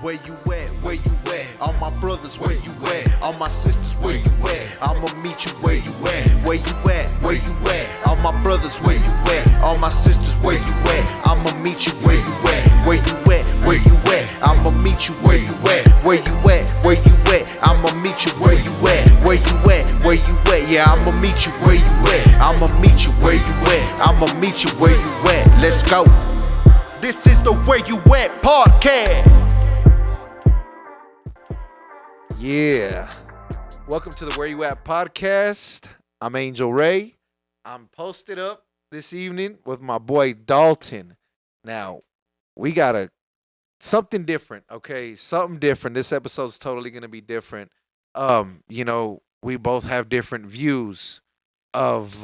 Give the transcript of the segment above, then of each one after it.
Where you at? Where you at? All my brothers, where you at? All my sisters, where you at? I'ma meet you where you at? Where you at? Where you at? All my brothers, where you at? All my sisters, where you at? I'ma meet you where you at? Where you at? Where you at? I'ma meet you where you at? Where you at? Where you at? I'ma meet you where you at? Where you at? Where you at? Yeah, I'ma meet you where you at? I'ma meet you where you at? I'ma meet you where you at? Let's go. This is the Where You At podcast. Yeah. Welcome to the Where You At podcast. I'm Angelrey. I'm posted up this evening with my boy Dalton. Now, we got something different, okay? Something different. This episode's totally going to be different. We both have different views of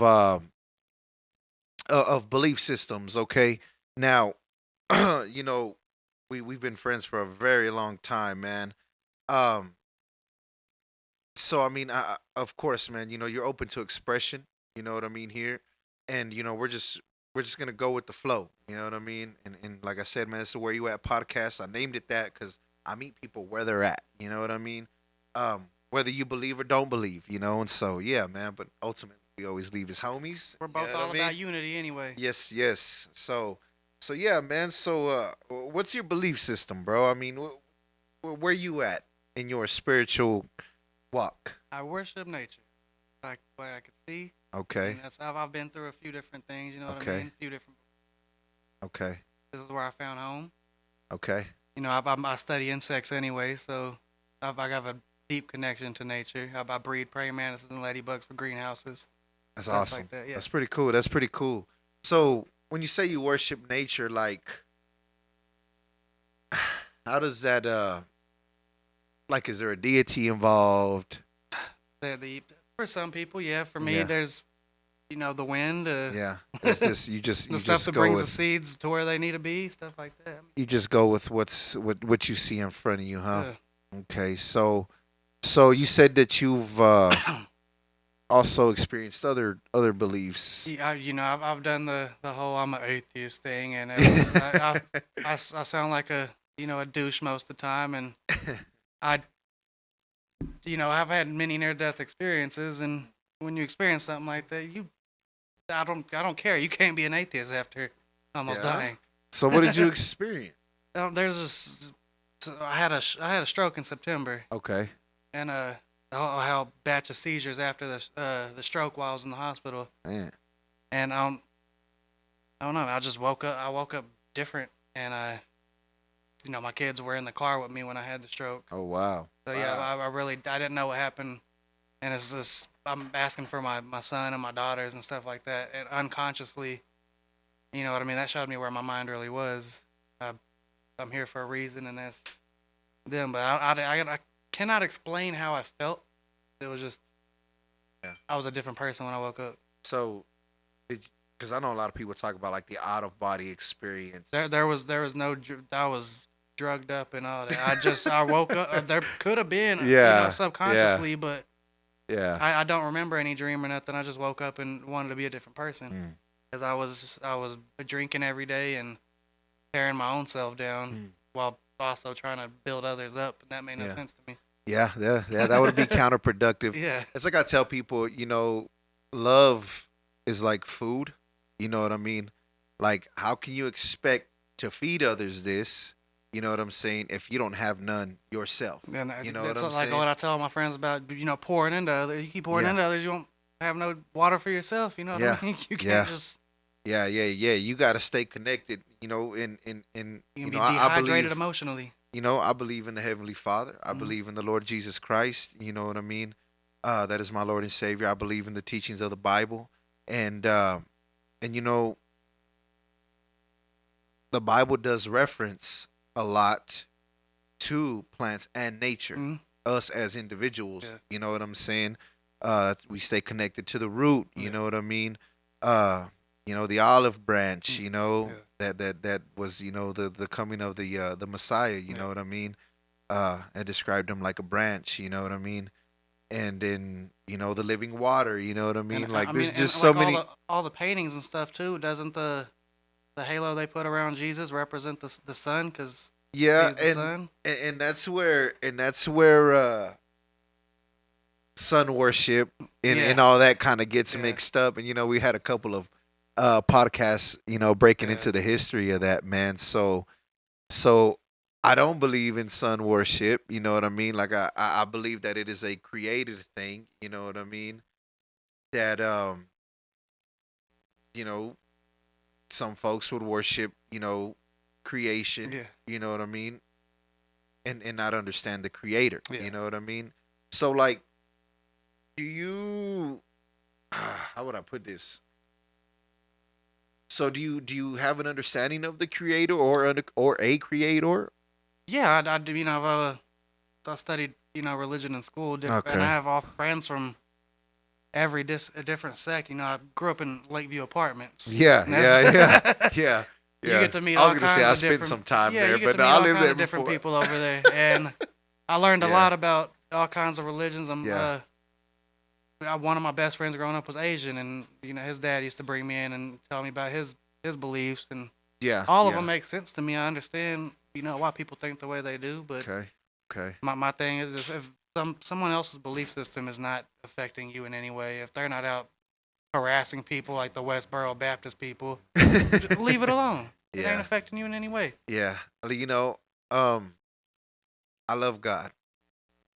belief systems, okay? Now, we've been friends for a very long time, man. So I mean, of course, man. You're open to expression. You know what I mean here, and we're just gonna go with the flow. You know what I mean? And like I said, man, it's the Where You At podcast. I named it that because I meet people where they're at. You know what I mean? Whether you believe or don't believe, and so yeah, man. But ultimately, we always leave as homies. We're both all about unity anyway. Yes. So yeah, man. So what's your belief system, bro? I mean, where you at in your spiritual walk? I worship nature, like what I could see. Okay. And I've been through a few different things. You know what Okay. I mean? A few different. Okay. This is where I found home. Okay. I study insects anyway, so I have a deep connection to nature. I breed praying mantises and ladybugs for greenhouses. That's stuff awesome. like that, yeah. That's pretty cool. That's pretty cool. So when you say you worship nature, like, how does that like, is there a deity involved? For some people, yeah. For me, Yeah. there's the wind. Yeah. It's just you just The you stuff just that go brings the with seeds to where they need to be, stuff like that. you just go with what you see in front of you, huh? Yeah. Okay. So you said that you've also experienced other beliefs. Yeah, I've done the whole I'm an atheist thing, and it was, I sound like a douche most of the time, and I've had many near death experiences, and when you experience something like that, I don't care. You can't be an atheist after almost Yeah? dying. So what did you experience? There's this. I had a stroke in September, Okay. and a whole batch of seizures after the stroke while I was in the hospital. Man. And I don't know. I just woke up. I woke up different, and my kids were in the car with me when I had the stroke. Oh wow. So yeah, I didn't know what happened, and it's just I'm asking for my son and my daughters and stuff like that, and unconsciously, you know what I mean. That showed me where my mind really was. I'm here for a reason, and that's them. But I cannot explain how I felt. It was just, I was a different person when I woke up. So, because I know a lot of people talk about like the out of body experience. There was no. I was drugged up and all that. I woke up. There could have been, subconsciously, but Yeah. I don't remember any dream or nothing. I just woke up and wanted to be a different person Mm. because I was drinking every day and tearing my own self down while also trying to build others up, and that made no sense to me. Yeah. That would be counterproductive. Yeah. It's like I tell people, love is like food. You know what I mean? Like, how can you expect to feed others this? You know what I'm saying? If you don't have none yourself, And you know what it's I'm like saying? what I tell my friends about, pouring into others. You keep pouring into others, you won't have no water for yourself. You know what I mean? You can't just. Yeah. You got to stay connected. You can be I dehydrated believe, emotionally. I believe in the Heavenly Father. I believe in the Lord Jesus Christ. You know what I mean? That is my Lord and Savior. I believe in the teachings of the Bible, and the Bible does reference a lot to plants and nature. Us as individuals, you know what I'm saying? We stay connected to the root. You know what I mean? The olive branch. That was the coming of the Messiah. You know what I mean? I described him like a branch. You know what I mean? And then the living water. You know what I mean? There's just so many. All the paintings and stuff too. Doesn't the halo they put around Jesus represent the sun? Because Yeah, He's the son. and that's where sun worship and all that kind of gets Yeah. mixed up. And we had a couple of podcasts, breaking Yeah. into the history of that, man. So I don't believe in sun worship. You know what I mean? Like I believe that it is a created thing. You know what I mean? That you know, some folks would worship, creation. Yeah. You know what I mean? And not understand the creator. Yeah. You know what I mean? So like, do you? How would I put this? So do you have an understanding of the creator or a creator? Yeah, I do. I studied religion in school, and Okay. I have all friends from every a different sect. I grew up in Lakeview Apartments. Yeah, And that's- yeah. You get to meet I all was gonna say kinds I of spent different. some time yeah, there, you get but to no, meet I all lived kinds there of different before. people over there, and I learned a Yeah. lot about all kinds of religions. Yeah. One of my best friends growing up was Asian, and his dad used to bring me in and tell me about his beliefs, and Yeah, all of yeah. them make sense to me. I understand, why people think the way they do, but Okay, okay. my thing is if someone else's belief system is not affecting you in any way, if they're not out harassing people like the Westboro Baptist people, just leave it alone. It ain't Yeah, affecting you in any way. yeah. Um, I love God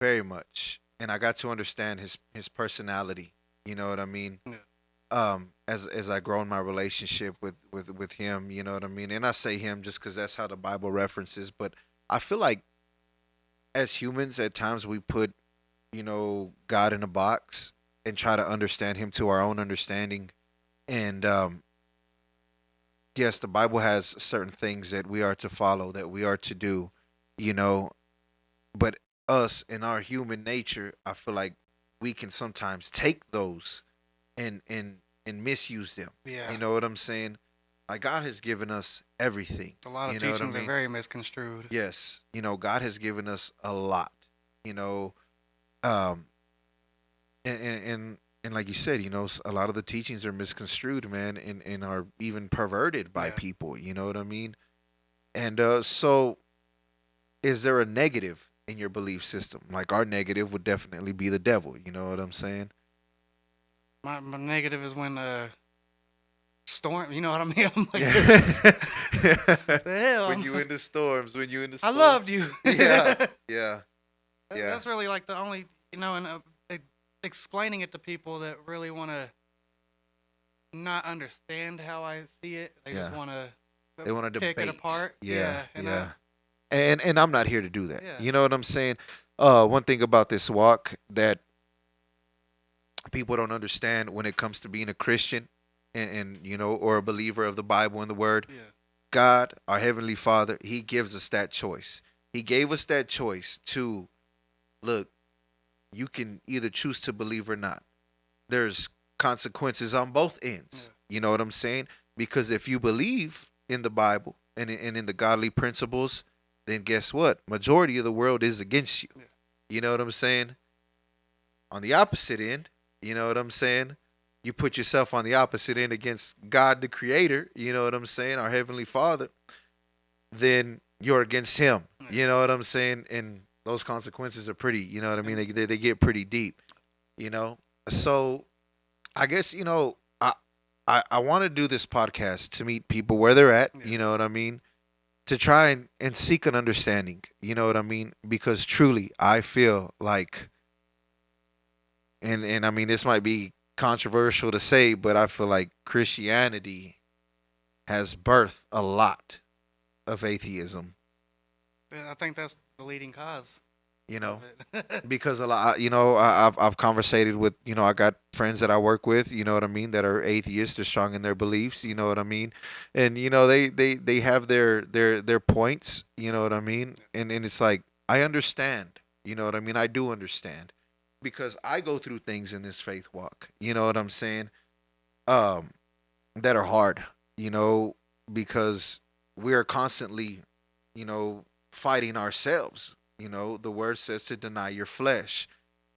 very much, and I got to understand his personality. You know what I mean? Yeah. As I grow in my relationship with him, you know what I mean? And I say him just because that's how the Bible references, but I feel like as humans at times we put, God in a box and try to understand him to our own understanding. And yes, the Bible has certain things that we are to follow, that we are to do, you know, but us in our human nature, I feel like we can sometimes take those and misuse them. Yeah. You know what I'm saying? Like God has given us everything. A lot of You know what I teachings are mean? very misconstrued. Yes, God has given us a lot. You know, um, and like you said, a lot of the teachings are misconstrued, man, and are even perverted by Yeah. people. You know what I mean? And so, is there a negative in your belief system? Like our negative would definitely be the devil. You know what I'm saying? My negative is when storm. You know what I mean? I'm like, Yeah. the hell? When you in the storms, I loved you. Yeah, yeah, yeah. That's really like the only, and explaining it to people that really want to not understand how I see it. They just Yeah. want to. They want to pick debate it apart. Yeah, and yeah. And I'm not here to do that. Yeah. You know what I'm saying? One thing about this walk that people don't understand when it comes to being a Christian and or a believer of the Bible and the Word. Yeah. God, our Heavenly Father, He gives us that choice. He gave us that choice to look. You can either choose to believe or not. There's consequences on both ends. Yeah. You know what I'm saying? Because if you believe in the Bible and in the godly principles, then guess what? Majority of the world is against you. Yeah. You know what I'm saying? On the opposite end, you know what I'm saying? You put yourself on the opposite end against God, the Creator, you know what I'm saying? Our Heavenly Father, then you're against Him. You know what I'm saying? And those consequences are pretty, you know what I mean? They get pretty deep, So I guess, I want to do this podcast to meet people where they're at, you know what I mean? To try and seek an understanding, you know what I mean? Because truly, I feel like, and I mean, this might be controversial to say, but I feel like Christianity has birthed a lot of atheism, I think that's the leading cause. Of it. because a lot, I've conversated with, I got friends that I work with, you know what I mean, that are atheists, they're strong in their beliefs, you know what I mean, and they have their points, you know what I mean, and it's like I understand, you know what I mean, I do understand, because I go through things in this faith walk, you know what I'm saying, that are hard, because we are constantly, fighting ourselves. The word says to deny your flesh.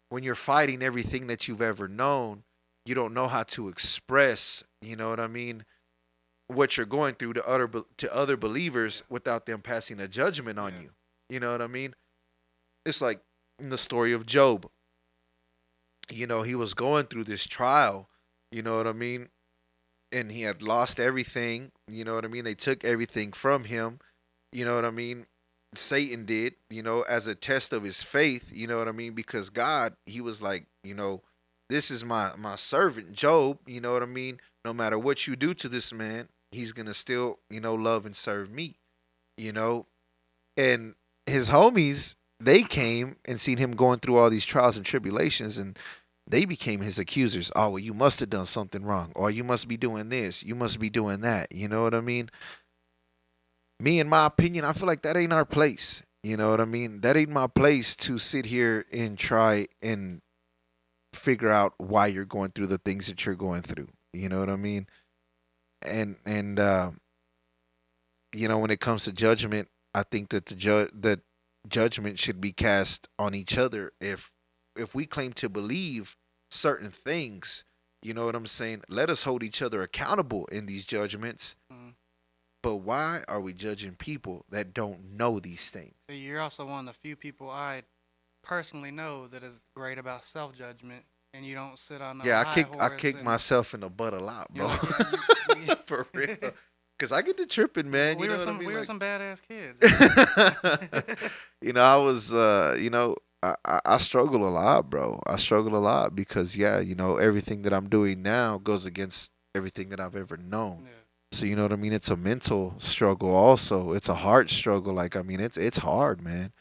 When you're fighting everything that you've ever known, you don't know how to express, you know what I mean, what you're going through to other believers without them passing a judgment on you. You know what I mean? It's like in the story of Job. You know, he was going through this trial. You know what I mean? And he had lost everything. You know what I mean? They took everything from him. You know what I mean? Satan did, as a test of his faith, you know what I mean? Because God, he was like, this is my servant, Job, you know what I mean? No matter what you do to this man, he's going to still, love and serve me, you know? And his homies, they came and seen him going through all these trials and tribulations, and they became his accusers. Oh, well, you must have done something wrong, or you must be doing this, you must be doing that, you know what I mean? Me, in my opinion, I feel like that ain't our place. You know what I mean? That ain't my place to sit here and try and figure out why you're going through the things that you're going through. You know what I mean? And when it comes to judgment, I think that that judgment should be cast on each other. If we claim to believe certain things, you know what I'm saying? Let us hold each other accountable in these judgments. But why are we judging people that don't know these things? So you're also one of the few people I personally know that is great about self-judgment, and you don't sit on the high horse. I kick myself in the butt a lot, bro. For real. Because I get to tripping, man. We were some badass kids. I was, I struggle a lot, bro. I struggle a lot because, everything that I'm doing now goes against everything that I've ever known. Yeah. So you know what I mean? It's a mental struggle also. It's a heart struggle. Like, I mean, it's hard, man.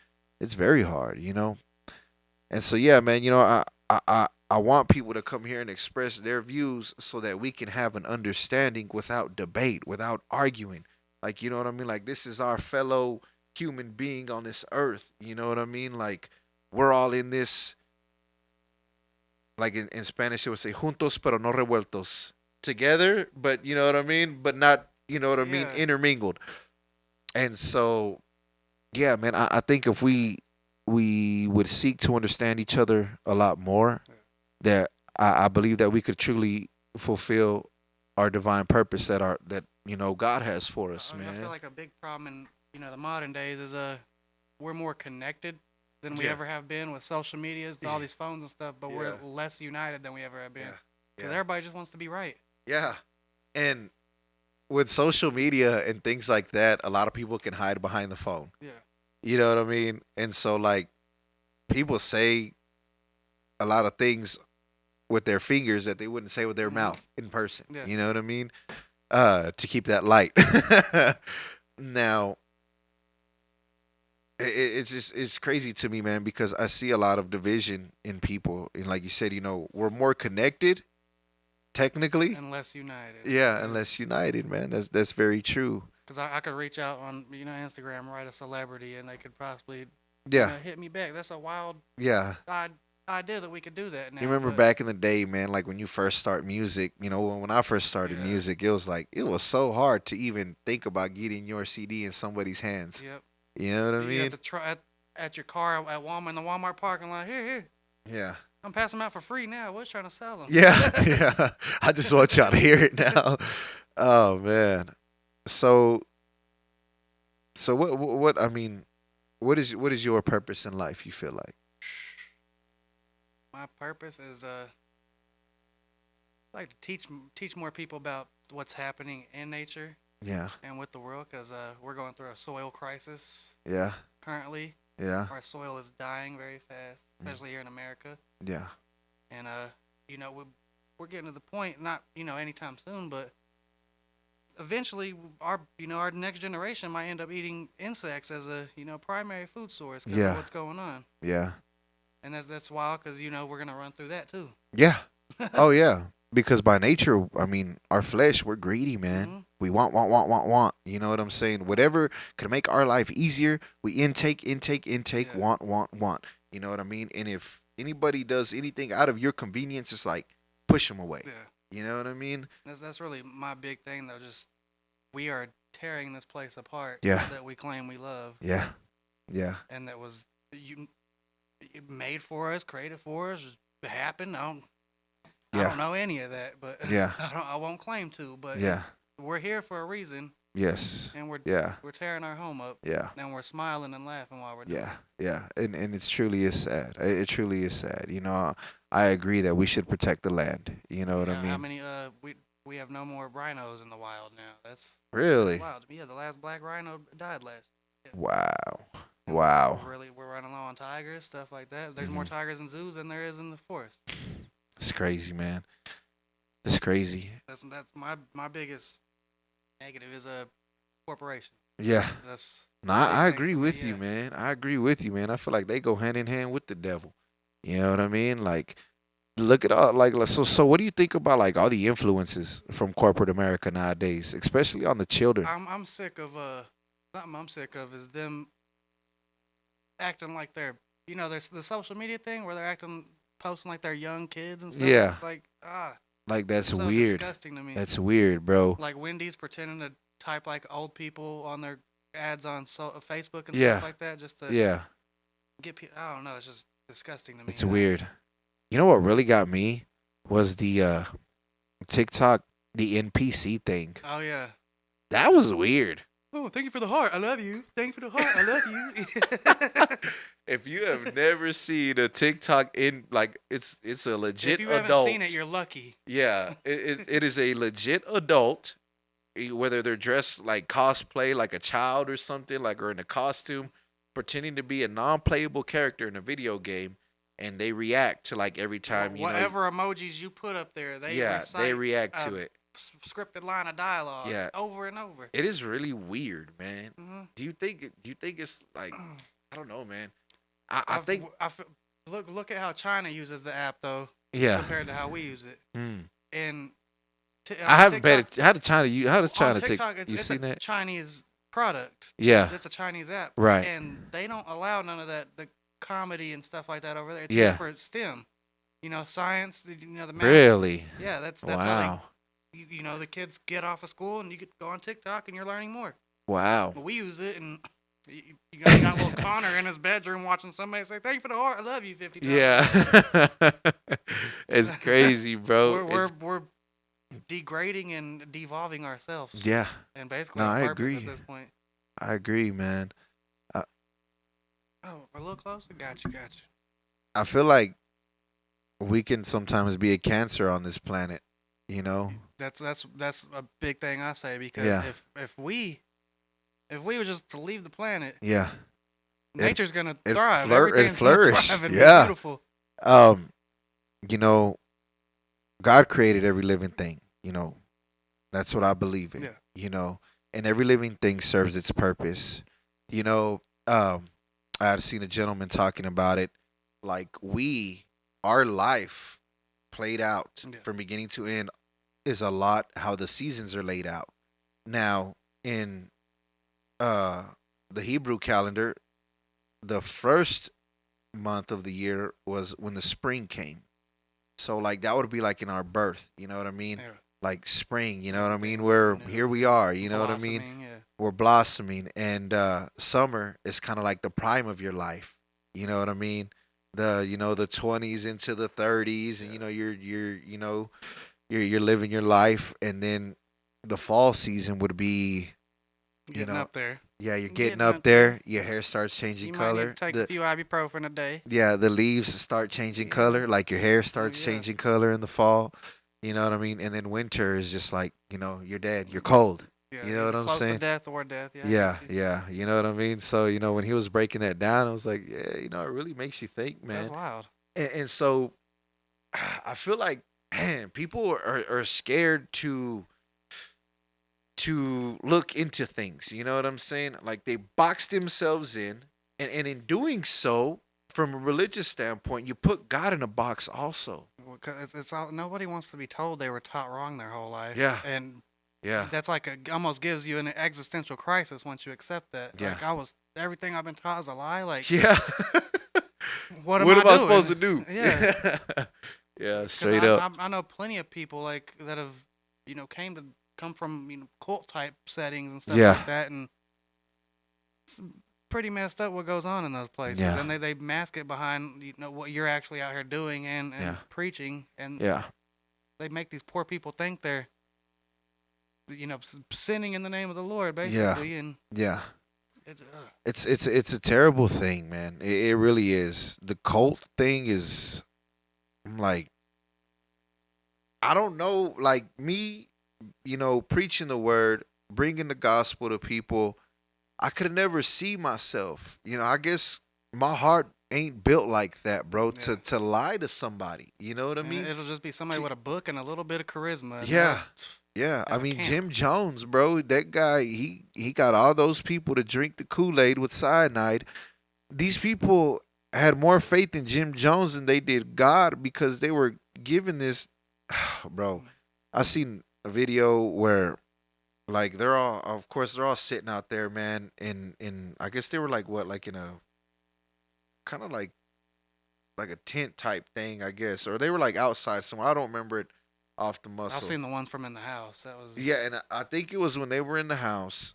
It's very hard, And so yeah, man, I want people to come here and express their views so that we can have an understanding without debate, without arguing. Like, you know what I mean? Like, this is our fellow human being on this earth. You know what I mean? Like, we're all in this, like in Spanish it would say juntos pero no revueltos. Together, but you know what I mean? But not, you know what I mean, intermingled. And so, yeah, man, I think if we would seek to understand each other a lot more, that I believe that we could truly fulfill our divine purpose that God has for us, man. I feel like a big problem in the modern days is we're more connected than we ever have been with social media, all these phones and stuff, but we're less united than we ever have been. Because everybody just wants to be right. Yeah. And with social media and things like that, a lot of people can hide behind the phone. Yeah. You know what I mean? And so, like, people say a lot of things with their fingers that they wouldn't say with their mouth in person. Yeah. You know what I mean? To keep that light. Now, it's crazy to me, man, because I see a lot of division in people. And like you said, we're more connected. Technically, unless united. Yeah, unless united, man. That's very true. Because I could reach out on Instagram, write a celebrity, and they could possibly hit me back. That's a wild idea that we could do that now. You remember back in the day, man, like when you first start music, when I first started music, it was so hard to even think about getting your CD in somebody's hands. Yep. You know what I mean? You have to try at your car at Walmart in the Walmart parking lot. Here. Yeah. I'm passing them out for free now. We're trying to sell them. Yeah. I just want y'all to hear it now. Oh man. So what I mean, what is your purpose in life? You feel like? My purpose is like to teach more people about what's happening in nature. Yeah. And with the world, because we're going through a soil crisis. Yeah. Currently. Yeah. Our soil is dying very fast, especially here in America. Yeah. And we're getting to the point, not anytime soon, but eventually our next generation might end up eating insects as a primary food source because of what's going on. Yeah. And that's wild because we're gonna run through that too. Yeah. Oh yeah. Because by nature, I mean, our flesh, we're greedy, man. Mm-hmm. We want. You know what I'm saying? Whatever could make our life easier, we intake, want. You know what I mean? And if anybody does anything out of your convenience, it's like, push them away. Yeah. You know what I mean? That's really my big thing, though. Just we are tearing this place apart that we claim we love. Yeah. Yeah. And that was made for us, created for us, happened. I don't know any of that, but I won't claim to. But we're here for a reason, Yes. and we're Yeah. tearing our home up, Yeah. and we're smiling and laughing while we're doing Yeah. it. Yeah. And it truly is sad. It truly is sad. You know, I agree that we should protect the land. You know what I How mean? many we have no more rhinos in the wild now. That's Really? wild. Yeah, the last black rhino died last. Yeah. Wow. And Wow. we're running low on tigers, stuff like that. There's more Mhm. tigers in zoos than there is in the forest. It's crazy, man. It's crazy. That's my biggest negative is a corporation. Yeah. That's No, the big I thing agree for me, with you, yeah. man. I agree with you, man. I feel like they go hand in hand with the devil. You know what I mean? Like, look at all so. What do you think about like all the influences from corporate America nowadays, especially on the children? I'm sick of something I'm sick of is them acting like they're there's the social media thing where they're posting like they're young kids and stuff. Yeah. Like Like that's it's so weird. disgusting to me. That's weird, bro. Like Wendy's pretending to type like old people on their ads on Facebook and Yeah. stuff like that just to Yeah, get people. I don't know. It's just disgusting to me. it's weird. You know what really got me was the TikTok, the NPC thing. Oh yeah. That was weird. Oh, thank you for the heart. I love you. Thank you for the heart. I love you. If you have never seen a TikTok it's a legit If you haven't adult. seen it, you're lucky. Yeah, it is a legit adult, whether they're dressed like cosplay, like a child or something, like or in a costume, pretending to be a non-playable character in a video game, and they react to like every time Whatever emojis you put up there, they they react to it. Scripted line of dialogue. Yeah. Over and over. It is really weird, man. Mm-hmm. Do you think it's like I don't know, man. I think Look at how China uses the app though. yeah. Compared to how we use it. Mm. And I haven't TikTok, paid it. How does China on take? TikTok, You it's seen a that? Chinese product. Yeah. It's a Chinese app. Right. And they don't allow none of the comedy and stuff like that over there. It's Yeah. just for STEM. Science. The math. Really? Yeah, that's Wow. how the kids get off of school and you get go on TikTok and you're learning more. Wow. But we use it and you got little Connor in his bedroom watching somebody say, "Thank you for the heart, I love you" 50 times. Yeah. It's crazy, bro. We're degrading and devolving ourselves. Yeah. And basically, No, on I purpose agree. at this point. I agree, man. Oh, a little closer. Got you. I feel like we can sometimes be a cancer on this planet. You know? That's a big thing I say because Yeah. if we were just to leave the planet, Yeah. nature's gonna it thrive. flour- it Everything's gonna flourish. thrive and be Yeah. beautiful. You know, God created every living thing. You know, that's what I believe in. Yeah. You know, and every living thing serves its purpose. You know, I had seen a gentleman talking about it. Like our life played out Yeah. from beginning to end is a lot how the seasons are laid out. Now, in the Hebrew calendar, the first month of the year was when the spring came. So like that would be like in our birth, you know what I mean? Yeah. Like spring, you know what I mean? Where here we are, you know what I mean? Blossoming, yeah. We're blossoming, and summer is kind of like the prime of your life. You know what I mean? The 20s into the 30s, and you're living your life, and then the fall season would be Getting up there. yeah, you're Getting getting up up there. there. Your hair starts changing You color. might need to take a few ibuprofen a day. Yeah, the leaves start changing Yeah. color. Like your hair starts yeah. changing color in the fall. You know what I mean? And then winter is just like, you're dead. You're cold. Yeah, You know what I'm close saying? to death or death. Yeah. Yeah, yeah. You know what I mean? So, when he was breaking that down, I was like, yeah, it really makes you think, man. That's wild. And so I feel like, man, people are scared to look into things. You know what I'm saying? Like they box themselves in, and in doing so, from a religious standpoint, you put God in a box also. Well, 'cause it's all, nobody wants to be told they were taught wrong their whole life. Yeah. And Yeah. that's like almost gives you an existential crisis once you accept that. Yeah. Like everything I've been taught is a lie. Like Yeah. what am What I am I doing? supposed to do? Yeah. Yeah, 'Cause straight up. I know plenty of people like that have come from cult type settings and stuff Yeah. like that, and it's pretty messed up what goes on in those places. Yeah. And they mask it behind what you're actually out here doing and Yeah. preaching, and Yeah. they make these poor people think they're sinning in the name of the Lord, Yeah. basically, and Yeah. it's, It's a terrible thing, man. It really is. The cult thing is, I'm like, I don't know, like me, preaching the word, bringing the gospel to people. I could never see myself. I guess my heart ain't built like that, bro. Yeah. To lie to somebody. You know what I and mean? it'll just be somebody with a book and a little bit of charisma. And Yeah. Yeah, I have a mean camp. Jim Jones, bro. That guy, he got all those people to drink the Kool-Aid with cyanide. These people had more faith in Jim Jones than they did God because they were given this. Bro, I seen a video where, like, of course, they're all sitting out there, man. In I guess they were like what, like in a kind of like a tent type thing, I guess, or they were like outside somewhere. I don't remember it off the muscle. I've seen the ones from in the house. That was Yeah, and I think it was when they were in the house,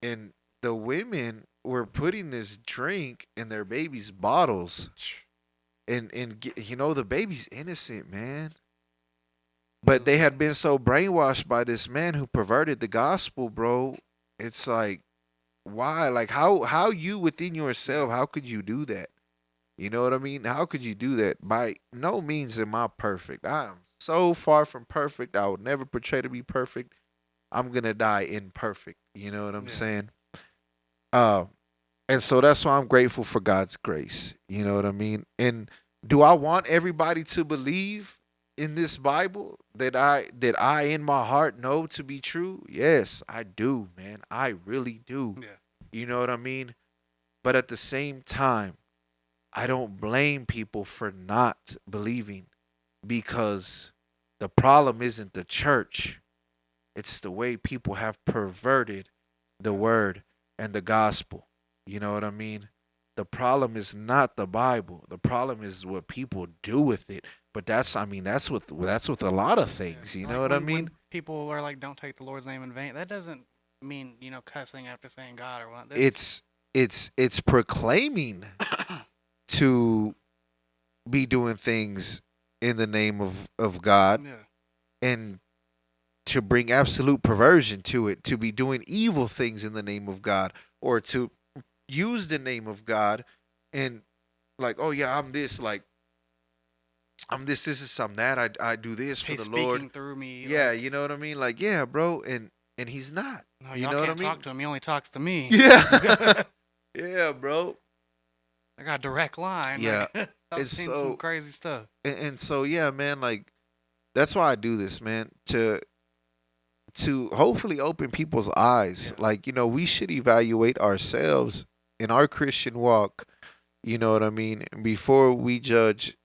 and the women were putting this drink in their baby's bottles, and the baby's innocent, man. But they had been so brainwashed by this man who perverted the gospel, bro. It's like, why? Like, how you within yourself? How could you do that? You know what I mean? How could you do that? By no means am I perfect. I am so far from perfect. I would never portray to be perfect. I'm gonna die imperfect. You know what I'm saying? And so that's why I'm grateful for God's grace. You know what I mean? And do I want everybody to believe in this Bible that I in my heart know to be true? Yes, I do, man. I really do. Yeah. You know what I mean? But at the same time, I don't blame people for not believing, because the problem isn't the church. It's the way people have perverted the word and the gospel. You know what I mean? The problem is not the Bible. The problem is what people do with it. But that's with a lot of things. You Like know what I when mean? people are like, "Don't take the Lord's name in vain." That doesn't mean cussing after saying God or what. It's proclaiming to be doing things in the name of God, Yeah. and to bring absolute perversion to it, to be doing evil things in the name of God, or to use the name of God and, like, oh yeah, I'm this, like, this is I'm that, I do this for He's the Lord. speaking through me. Yeah, like, you know what I mean? Like, yeah, bro, and he's not. no, You y'all know what I can't mean? talk to him. He only talks to me. Yeah. Yeah, bro. I got a direct line. Yeah. Like, I've It's seen so- some crazy stuff. And so yeah, man, like, that's why I do this, man, to hopefully open people's eyes. Yeah. Like, we should evaluate ourselves in our Christian walk, you know what I mean, before we judge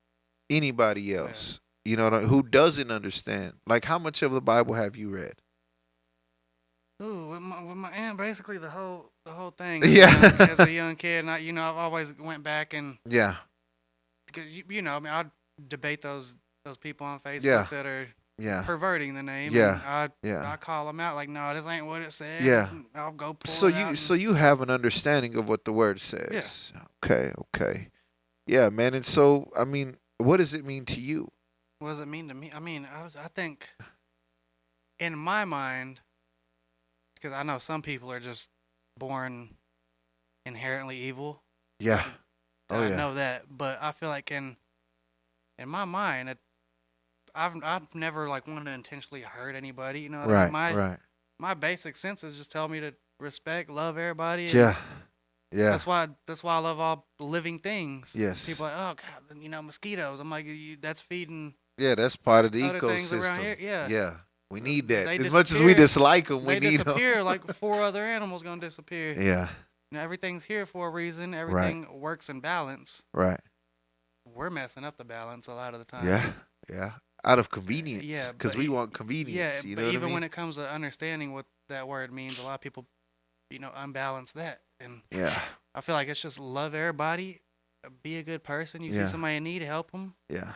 anybody else. You know who doesn't understand. Like, how much of the Bible have you read? Ooh, with my aunt, basically the whole thing. Yeah. As a young kid, and I've always went back and, Yeah. cause I mean, I'd debate those people on Facebook Yeah. that are Yeah. perverting the name. Yeah. And Yeah. I call them out like, no, this ain't what it said. Yeah. And I'll go pull So it out. you have an understanding of what the word says. Yeah. Okay. Yeah, man. And so, I mean, what does it mean to you? What does it mean to me? I mean, I think in my mind, because I know some people are just born inherently evil. Yeah. Oh, I yeah. know that, but I feel like in my mind, I've never like wanted to intentionally hurt anybody. You know what I mean? Right. My basic senses just tell me to respect, love everybody. And Yeah. Yeah. That's why I love all living things. Yes. People are like, oh God, mosquitoes. I'm like, that's feeding. Yeah, that's part of the Other things around ecosystem. here, yeah. We need that. They As much as we disappear. dislike them, we They need them. disappear like 4 other animals gonna disappear. Yeah. Everything's here for a reason. Everything works in balance. Right. We're messing up the balance a lot of the time. Yeah. Yeah. Out of convenience. Yeah, Because but we want convenience. Yeah, You but know even what I mean? when it comes to understanding what that word means, a lot of people, unbalance that. And Yeah. I feel like it's just love everybody, be a good person. You Yeah. see somebody in need, help them. Yeah.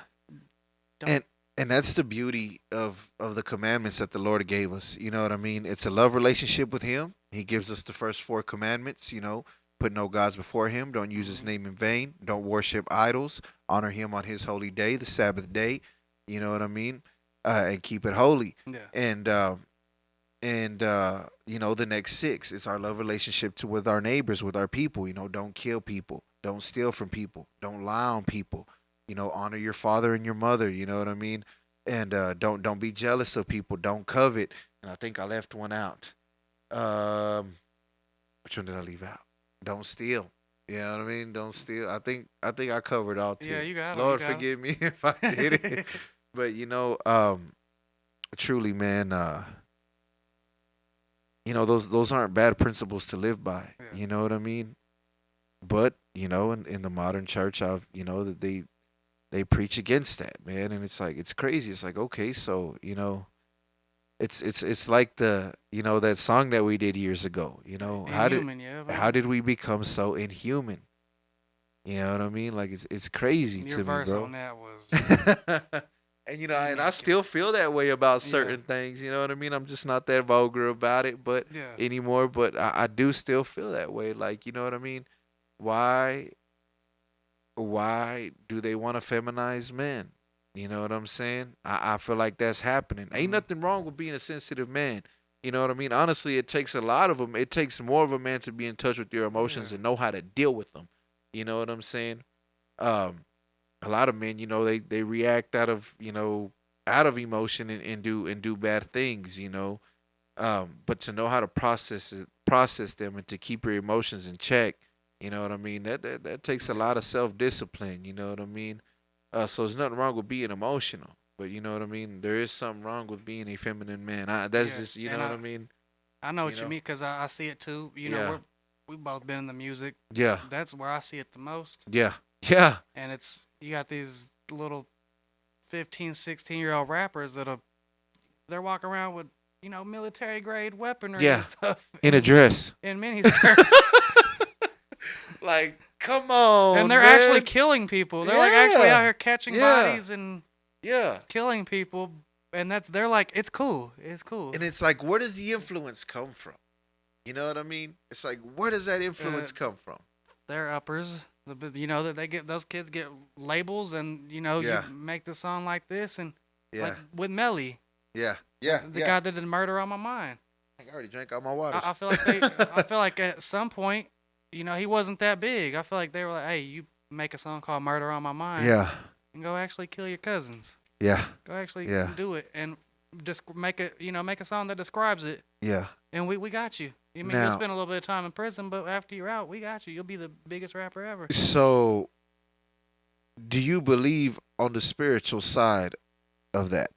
Don't- And that's the beauty of the commandments that the Lord gave us. You know what I mean? It's a love relationship with Him. He gives us the first 4 commandments. Put no gods before Him. Don't use His name in vain. Don't worship idols. Honor Him on His holy day, the Sabbath day. You know what I mean? And keep it holy. Yeah. And And the next 6 is our love relationship with our neighbors, with our people. Don't kill people, don't steal from people, don't lie on people. Honor your father and your mother. You know what I mean? And don't be jealous of people. Don't covet. And I think I left one out. Which one did I leave out? Don't steal. You know what I mean? Don't steal. I think I covered all 10. Yeah, you got it. Lord forgive me if I did it. But truly, man, those aren't bad principles to live by. Yeah. You know what I mean? But in the modern church, that they preach against that, man, and it's like it's crazy. It's like, okay, so it's like that song that we did years ago. Inhuman, yeah, man. How did we become so inhuman? You know what I mean? Like it's crazy Your to me, verse bro. on that was And I still feel that way about certain things. You know what I mean? I'm just not that vulgar about it, but yeah. anymore. But I do still feel that way. Like, you know what I mean? Why do they want to feminize men? You know what I'm saying? I feel like that's happening. Ain't nothing wrong with being a sensitive man. You know what I mean? Honestly, it takes a lot of them. It takes more of a man to be in touch with your emotions and know how to deal with them. You know what I'm saying? A lot of men, they react out of emotion and do bad things. But to know how to process them, and to keep your emotions in check. You know what I mean? That takes a lot of self-discipline. You know what I mean? So there's nothing wrong with being emotional, but you know what I mean. There is something wrong with being a feminine man. That's just you know what I mean. I know what you mean, because I see it too. We've both been in the music. Yeah. That's where I see it the most. Yeah. Yeah. And you got these little 15, 16-year-old rappers they're walking around with military grade weaponry and stuff in a dress, in mini skirts. Like, come on, and they're man. actually killing people. They're like actually out here catching bodies and killing people. And they're like, it's cool. It's cool. And it's like, where does the influence come from? You know what I mean? It's like, where does that influence come from? They're uppers. That they get, those kids get labels, and you make the song like this, and like with Melly. Yeah. The guy that did Murder on My Mind. I already drank all my water. I feel like I feel like at some point, he wasn't that big. I feel like they were like, hey, you make a song called Murder on My Mind. Yeah. And go actually kill your cousins. Yeah. Go actually do it, and just make a song that describes it. Yeah. And we got you. You'll spend a little bit of time in prison, but after you're out, we got you. You'll be the biggest rapper ever. So, do you believe on the spiritual side of that?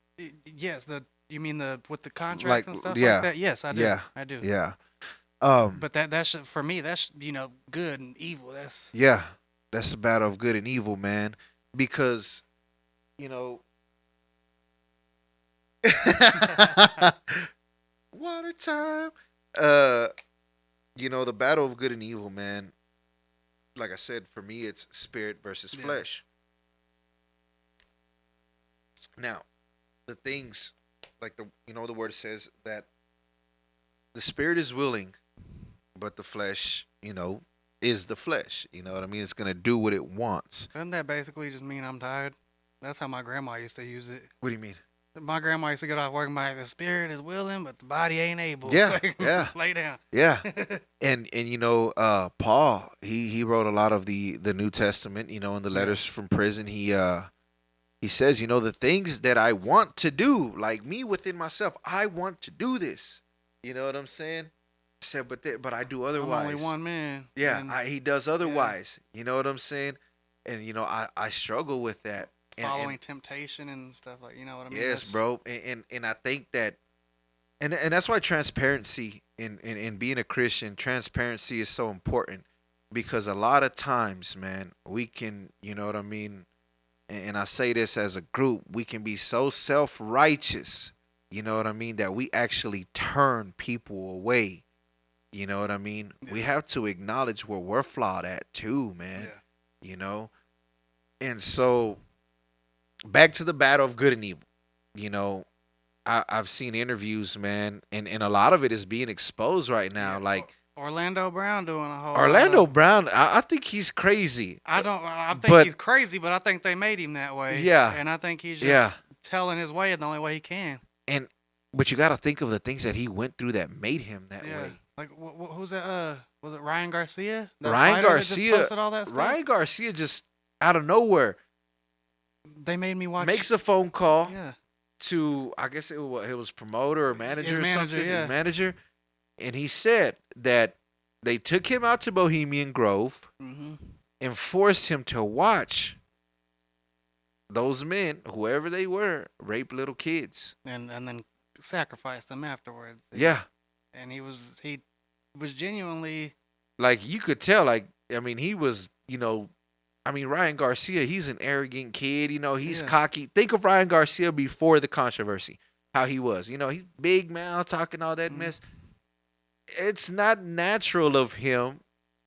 Yes. You mean with the contracts and stuff like that? Yes, I do. Yeah. I do. Yeah. But that's for me. That's good and evil. That's a battle of good and evil, man. Because water time. The battle of good and evil, man. Like I said, for me, it's spirit versus flesh. Now, the things like the word says that the spirit is willing, but the flesh, is the flesh. You know what I mean? It's gonna do what it wants. Doesn't that basically just mean I'm tired? That's how my grandma used to use it. What do you mean? My grandma used to get off work and be like, the spirit is willing, but the body ain't able. Yeah, yeah. Lay down. Yeah. and Paul, he wrote a lot of the New Testament, in the letters from prison. He says, the things that I want to do, like me within myself, I want to do this. You know what I'm saying? I said, but I do otherwise. I'm only one man. Yeah, he does otherwise. Yeah. You know what I'm saying? And I struggle with that. Following temptation and stuff, like, you know what I mean? Yes, bro. And I think that, and that's why transparency in being a Christian, transparency is so important, because a lot of times, man, we can, you know what I mean? And I say this as a group, we can be so self-righteous, you know what I mean, that we actually turn people away. You know what I mean? Yeah. We have to acknowledge where we're flawed at too, man. Yeah. And so, back to the battle of good and evil. I've seen interviews, man, and a lot of it is being exposed right now. Yeah. Like Orlando Brown doing a whole Orlando Brown, I think he's crazy. I think he's crazy, but I think they made him that way. Yeah. And I think he's just telling his way the only way he can. But you got to think of the things that he went through that made him that Yeah. way. Like who's that? Was it Ryan Garcia? That Ryan fighter that just Garcia, posted all that stuff? Ryan Garcia just out of nowhere They made me watch. makes a phone call Yeah. to, I guess it was promoter or manager or something, yeah. his manager, and he said that they took him out to Bohemian Grove Mm-hmm. and forced him to watch those men, whoever they were, rape little kids. And then sacrificed them afterwards. Yeah, And he was genuinely. like you could tell. Like I mean, he was, Ryan Garcia. He's an arrogant kid. He's Yeah. cocky. Think of Ryan Garcia before the controversy, how he was. He's big mouth, talking all that mess. It's not natural of him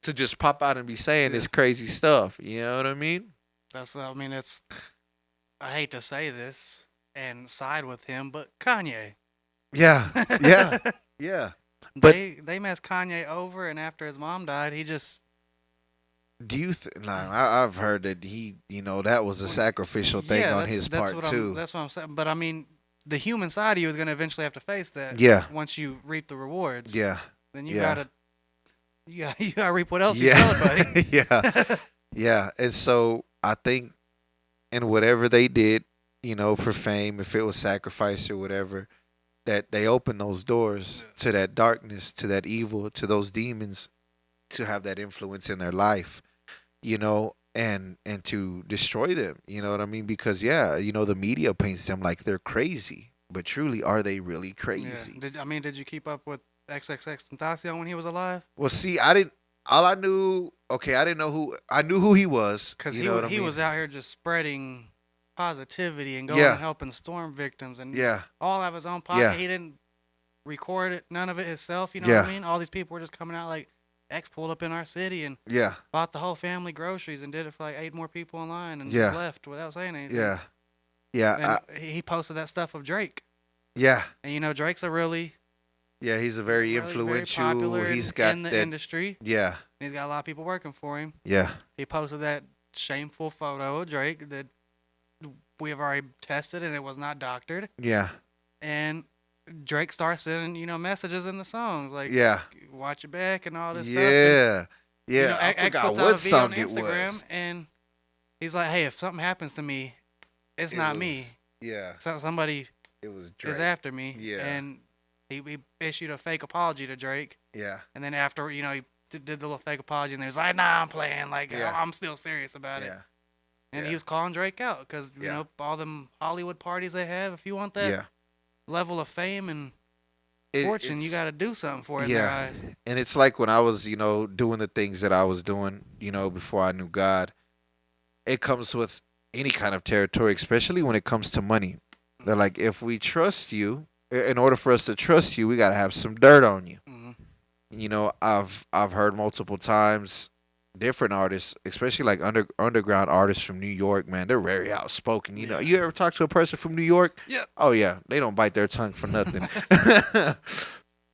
to just pop out and be saying this crazy stuff. You know what I mean? It's. I hate to say this and side with him, but Kanye. Yeah, yeah, yeah. But They messed Kanye over, and after his mom died, he just. do you? I've heard that that was a sacrificial thing on his part too. That's what I'm saying. But I mean, the human side of you is going to eventually have to face that. Yeah. Once you reap the rewards. Yeah. Then you Yeah. gotta. You gotta reap what else you sowed, buddy. Yeah. Yeah. And so I think, in whatever they did, for fame, if it was sacrifice or whatever, that they opened those doors to that darkness, to that evil, to those demons, to have that influence in their life, and to destroy them. You know what I mean? Because the media paints them like they're crazy, but truly, are they really crazy? Yeah. Did you keep up with XXXTentacion when he was alive? Well, see, I didn't. All I knew, I didn't know who. I knew who he was. Because he he was out here just spreading positivity and going Yeah. and helping storm victims and Yeah. all out of his own pocket. Yeah. He didn't record it, none of it himself. You know Yeah. what I mean? All these people were just coming out like X pulled up in our city and Yeah. bought the whole family groceries and did it for like 8 more people in line and Yeah. left without saying anything. Yeah. Yeah. And he posted that stuff of Drake. Yeah. And Drake's a really Yeah. He's a very influential. popular He's got in the that. industry. Yeah. He's got a lot of people working for him. Yeah. He posted that shameful photo of Drake that we have already tested and it was not doctored. Yeah. And Drake starts sending, messages in the songs like, Yeah. watch your back and all this stuff. Yeah. Yeah. I X forgot puts out what a video song on it Instagram was. and he's like, hey, if something happens to me, it's It not me. was- Yeah. So somebody It was Drake. is after me. Yeah. And he issued a fake apology to Drake. Yeah. And then after, he did the little fake apology and he was like, nah, I'm playing. Like, Yeah. I'm still serious about it. Yeah. And Yeah. he was calling Drake out because, Yeah. all them Hollywood parties they have, if you want that Yeah. level of fame and fortune, you got to do something for it in their eyes. And it's like when I was, doing the things that I was doing, before I knew God, it comes with any kind of territory, especially when it comes to money. They're like, if we trust you, in order for us to trust you, we got to have some dirt on you. Mm-hmm. I've heard multiple times different artists, especially like underground artists from New York, man, they're very outspoken. You ever talk to a person from New York? Yeah. Oh yeah, they don't bite their tongue for nothing.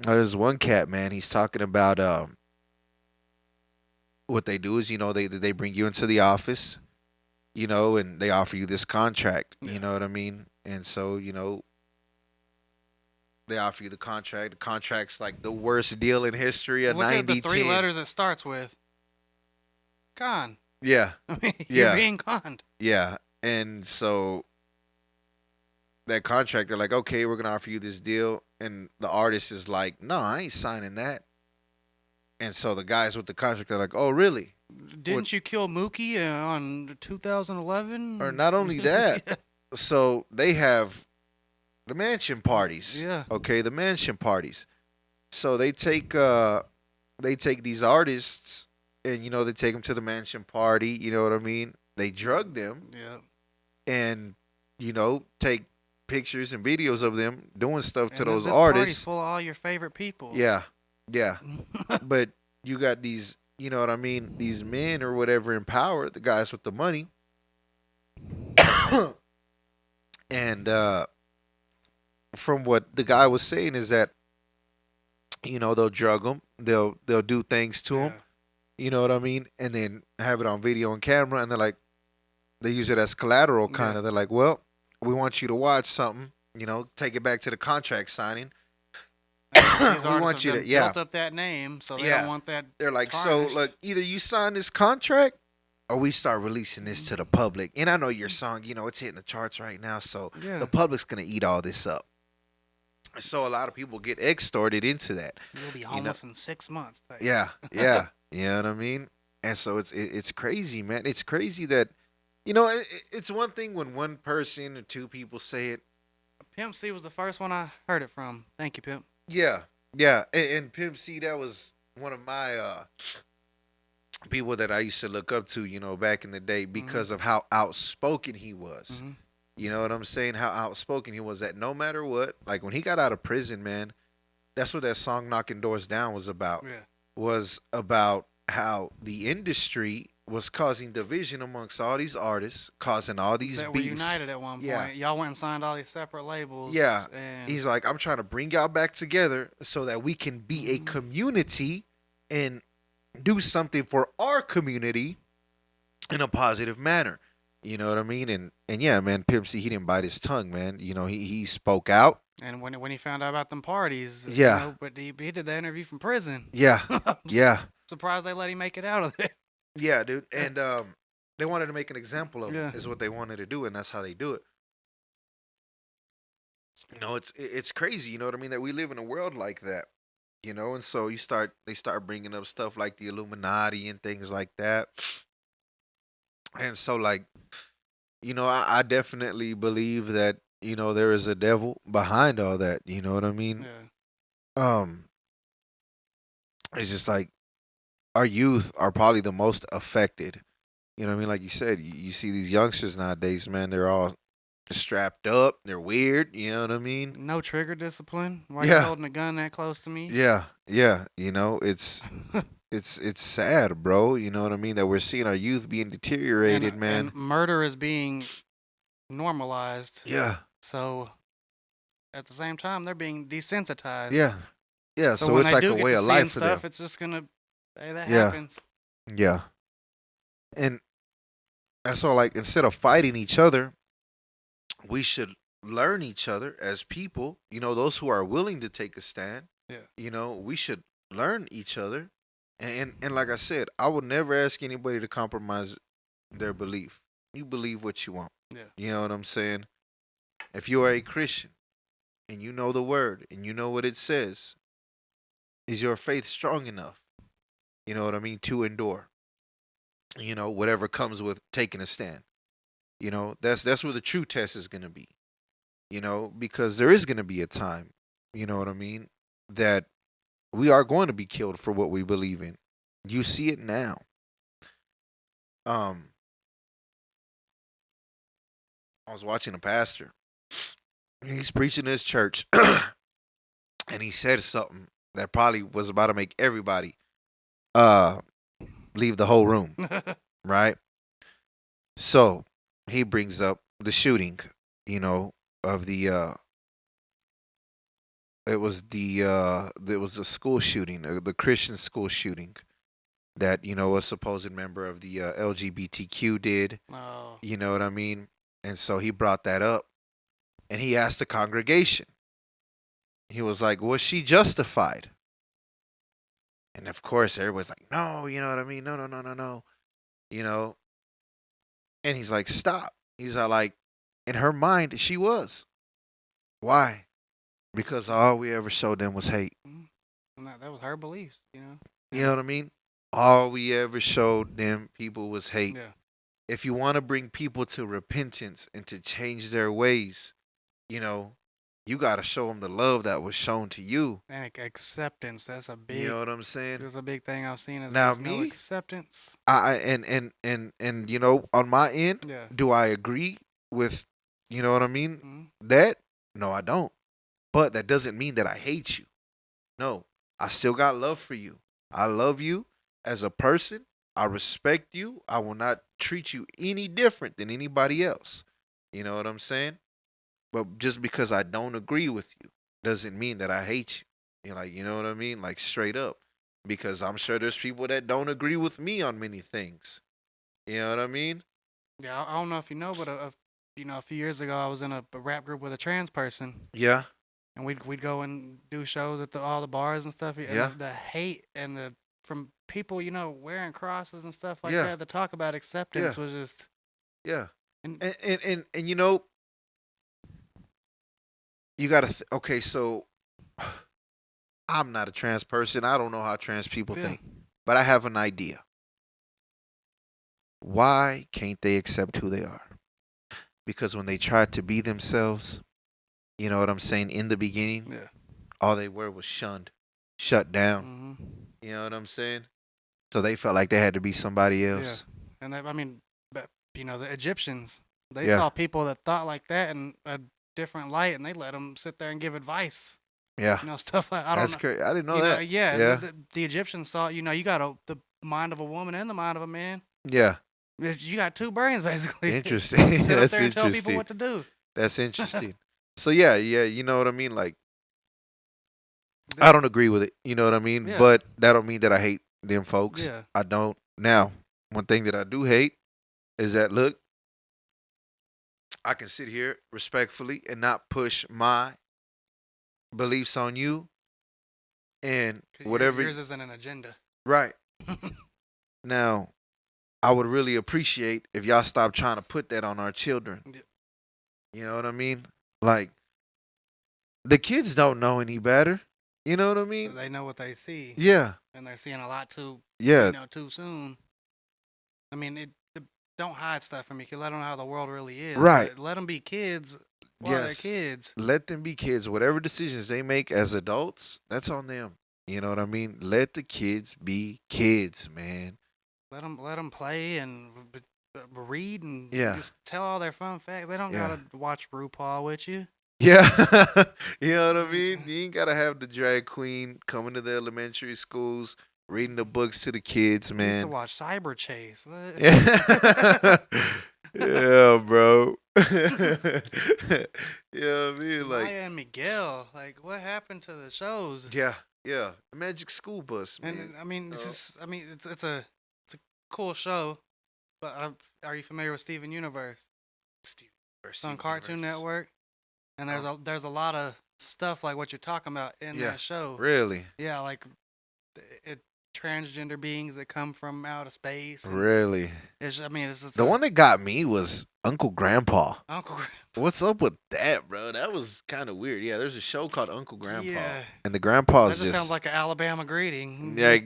There's one cat, man. He's talking about what they do is they bring you into the office, and they offer you this contract. You know what I mean? And so they offer you the contract. The contract's like the worst deal in history. A Look 90-10. at the 3 letters it starts with. Con. Yeah. I mean, Yeah. you're being conned. Yeah. And so that contract, they're like, okay, we're going to offer you this deal. And the artist is like, no, I ain't signing that. And so the guys with the contract, they're like, oh, really? Didn't you kill Mookie on 2011? Or not only that, so they have the mansion parties. Yeah. Okay, the mansion parties. So they take these artists and they take them to the mansion party, you know what I mean? They drug them Yeah. and take pictures and videos of them doing stuff to And then those this party's artists. full of all your favorite people. Yeah. Yeah. But you got these, you know what I mean, these men or whatever in power, the guys with the money. And from what the guy was saying is that they'll drug them, they'll do things to them, you know what I mean, and then have it on video and camera, and they're like, they use it as collateral kind of. They're like, well, we want you to watch something, take it back to the contract signing. These We artists want have you done to, yeah, built up that name, so they yeah. don't want that They're like, so tarnished. look, either you sign this contract or we start releasing this to the public. And I know your song, it's hitting the charts right now, so Yeah. the public's gonna eat all this up. So a lot of people get extorted into that. You'll be know- homeless in 6 months. Like, Yeah, yeah, you know what I mean. And so it's crazy, man. It's crazy that it's one thing when one person or two people say it. Pimp C was the first one I heard it from. Thank you, Pimp. Yeah, yeah, and Pimp C, that was one of my people that I used to look up to, back in the day because of how outspoken he was. Mhm. You know what I'm saying? How outspoken he was that no matter what, like when he got out of prison, man, that's what that song Knocking Doors Down was about. Yeah. Was about how the industry was causing division amongst all these artists, causing all these That were beefs. united at one point. Yeah. Y'all went and signed all these separate labels. Yeah. And He's like, I'm trying to bring y'all back together so that we can be a community and do something for our community in a positive manner. You know what I mean? And yeah, man, Pimp C, he didn't bite his tongue, man. He spoke out. And when he found out about them parties, Yeah. but he did the interview from prison. Yeah. I'm Yeah. surprised they let him make it out of there. Yeah, dude. And they wanted to make an example of him, Yeah. is what they wanted to do, and that's how they do it. It's crazy, you know what I mean, that we live in a world like that. And so they start bringing up stuff like the Illuminati and things like that. And so like, I definitely believe that, there is a devil behind all that, you know what I mean? Yeah. It's just like our youth are probably the most affected. You know what I mean? Like you said, you see these youngsters nowadays, man, they're all strapped up, they're weird, you know what I mean? No trigger discipline. Why Yeah. you holding a gun that close to me? Yeah, yeah, it's sad, bro, you know what I mean, that we're seeing our youth being deteriorated, man. And murder is being normalized. Yeah. So at the same time, they're being desensitized. Yeah. Yeah, so when it's they like do a get way to of seeing life for them. stuff, it's just gonna, hey, that Yeah. happens. Yeah. And that's all, like, instead of fighting each other, we should learn each other as people, those who are willing to take a stand. Yeah. We should learn each other. And like I said, I would never ask anybody to compromise their belief. You believe what you want. Yeah. You know what I'm saying? If you are a Christian and you know the word and you know what it says, is your faith strong enough? You know what I mean? To endure. Whatever comes with taking a stand. That's where the true test is going to be. Because there is going to be a time, you know what I mean, that we are going to be killed for what we believe in. You see it now. I was watching a pastor. He's preaching in his church, and he said something that probably was about to make everybody leave the whole room, right? So he brings up the shooting, of the it was a school shooting, the Christian school shooting that a supposed member of the LGBTQ did. Oh. You know what I mean? And so he brought that up, and he asked the congregation. He was like, "Was she justified?" And of course, everybody's like, "No," you know what I mean? No, no, no, no, no. And he's like, "Stop." He's like, in her mind, she was. Why? Because all we ever showed them was hate. And that was her beliefs, You know what I mean? All we ever showed them people was hate. Yeah. If you want to bring people to repentance and to change their ways, you got to show them the love that was shown to you. And acceptance. That's a big. You know what I'm saying? That's a big thing I've seen. Is Now there's no me, acceptance. and on my end, Yeah. do I agree with, you know what I mean? Mhm. That? No, I don't. But that doesn't mean that I hate you. No, I still got love for you. I love you as a person. I respect you. I will not treat you any different than anybody else. You know what I'm saying? But just because I don't agree with you doesn't mean that I hate you. You know what I mean? Like, straight up. Because I'm sure there's people that don't agree with me on many things. You know what I mean? Yeah, I don't know if you know, but a few years ago, I was in a rap group with a trans person, Yeah. and we'd go and do shows at all the bars and stuff. And Yeah. the hate and the from people, wearing crosses and stuff like Yeah. that. The talk about acceptance was just. Yeah. And, And you gotta okay, so I'm not a trans person. I don't know how trans people Yeah. think, but I have an idea. Why can't they accept who they are? Because when they tried to be themselves, you know what I'm saying, in the beginning, yeah. all they were was shunned, shut down. Mm-hmm. You know what I'm saying? So they felt like they had to be somebody else. Yeah. And but the Egyptians, they Yeah. saw people that thought like that in a different light, and they let them sit there and give advice. Yeah. Stuff like I don't That's know. crazy. I didn't know that. Yeah. Yeah. The Egyptians saw, you got the mind of a woman and the mind of a man. Yeah. You got two brains, basically. Interesting. Sit up That's there and tell people interesting. what to do. That's interesting. So yeah, you know what I mean? Like, I don't agree with it. You know what I mean? Yeah. But that don't mean that I hate them folks. Yeah. I don't. Now, one thing that I do hate is that, look, I can sit here respectfully and not push my beliefs on you and 'Cause whatever. yours isn't an agenda. Right. Now, I would really appreciate if y'all stop trying to put that on our children. Yeah. You know what I mean? Like, the kids don't know any better. You know what I mean? They know what they see. Yeah. And they're seeing a lot too. Yeah. Too soon. I mean, don't hide stuff from you. Let them know how the world really is. Right. But let them be kids while Yes. they're kids. Let them be kids. Whatever decisions they make as adults, that's on them. You know what I mean? Let the kids be kids, man. Let them play and read and Yeah. just tell all their fun facts. They don't gotta watch RuPaul with you. Yeah. You know what I mean? You ain't got to have the drag queen coming to the elementary schools, reading the books to the kids, I used man. to watch Cyber Chase. What? Yeah. Yeah, bro. You know what I mean? Like, Maya and Miguel. Like, what happened to the shows? yeah. The Magic School Bus, man. And I mean, it's a cool show. But are you familiar with Steven Universe? It's on Cartoon Network, and there's a lot of stuff like what you're talking about in that show. Really? Yeah, like transgender beings that come from outer space. Really? It's The one that got me was Uncle Grandpa. Uncle What's up with that, bro? That was kind of weird. Yeah, there's a show called Uncle Grandpa. Yeah. And the grandpa's That just sounds like an Alabama greeting. Yeah.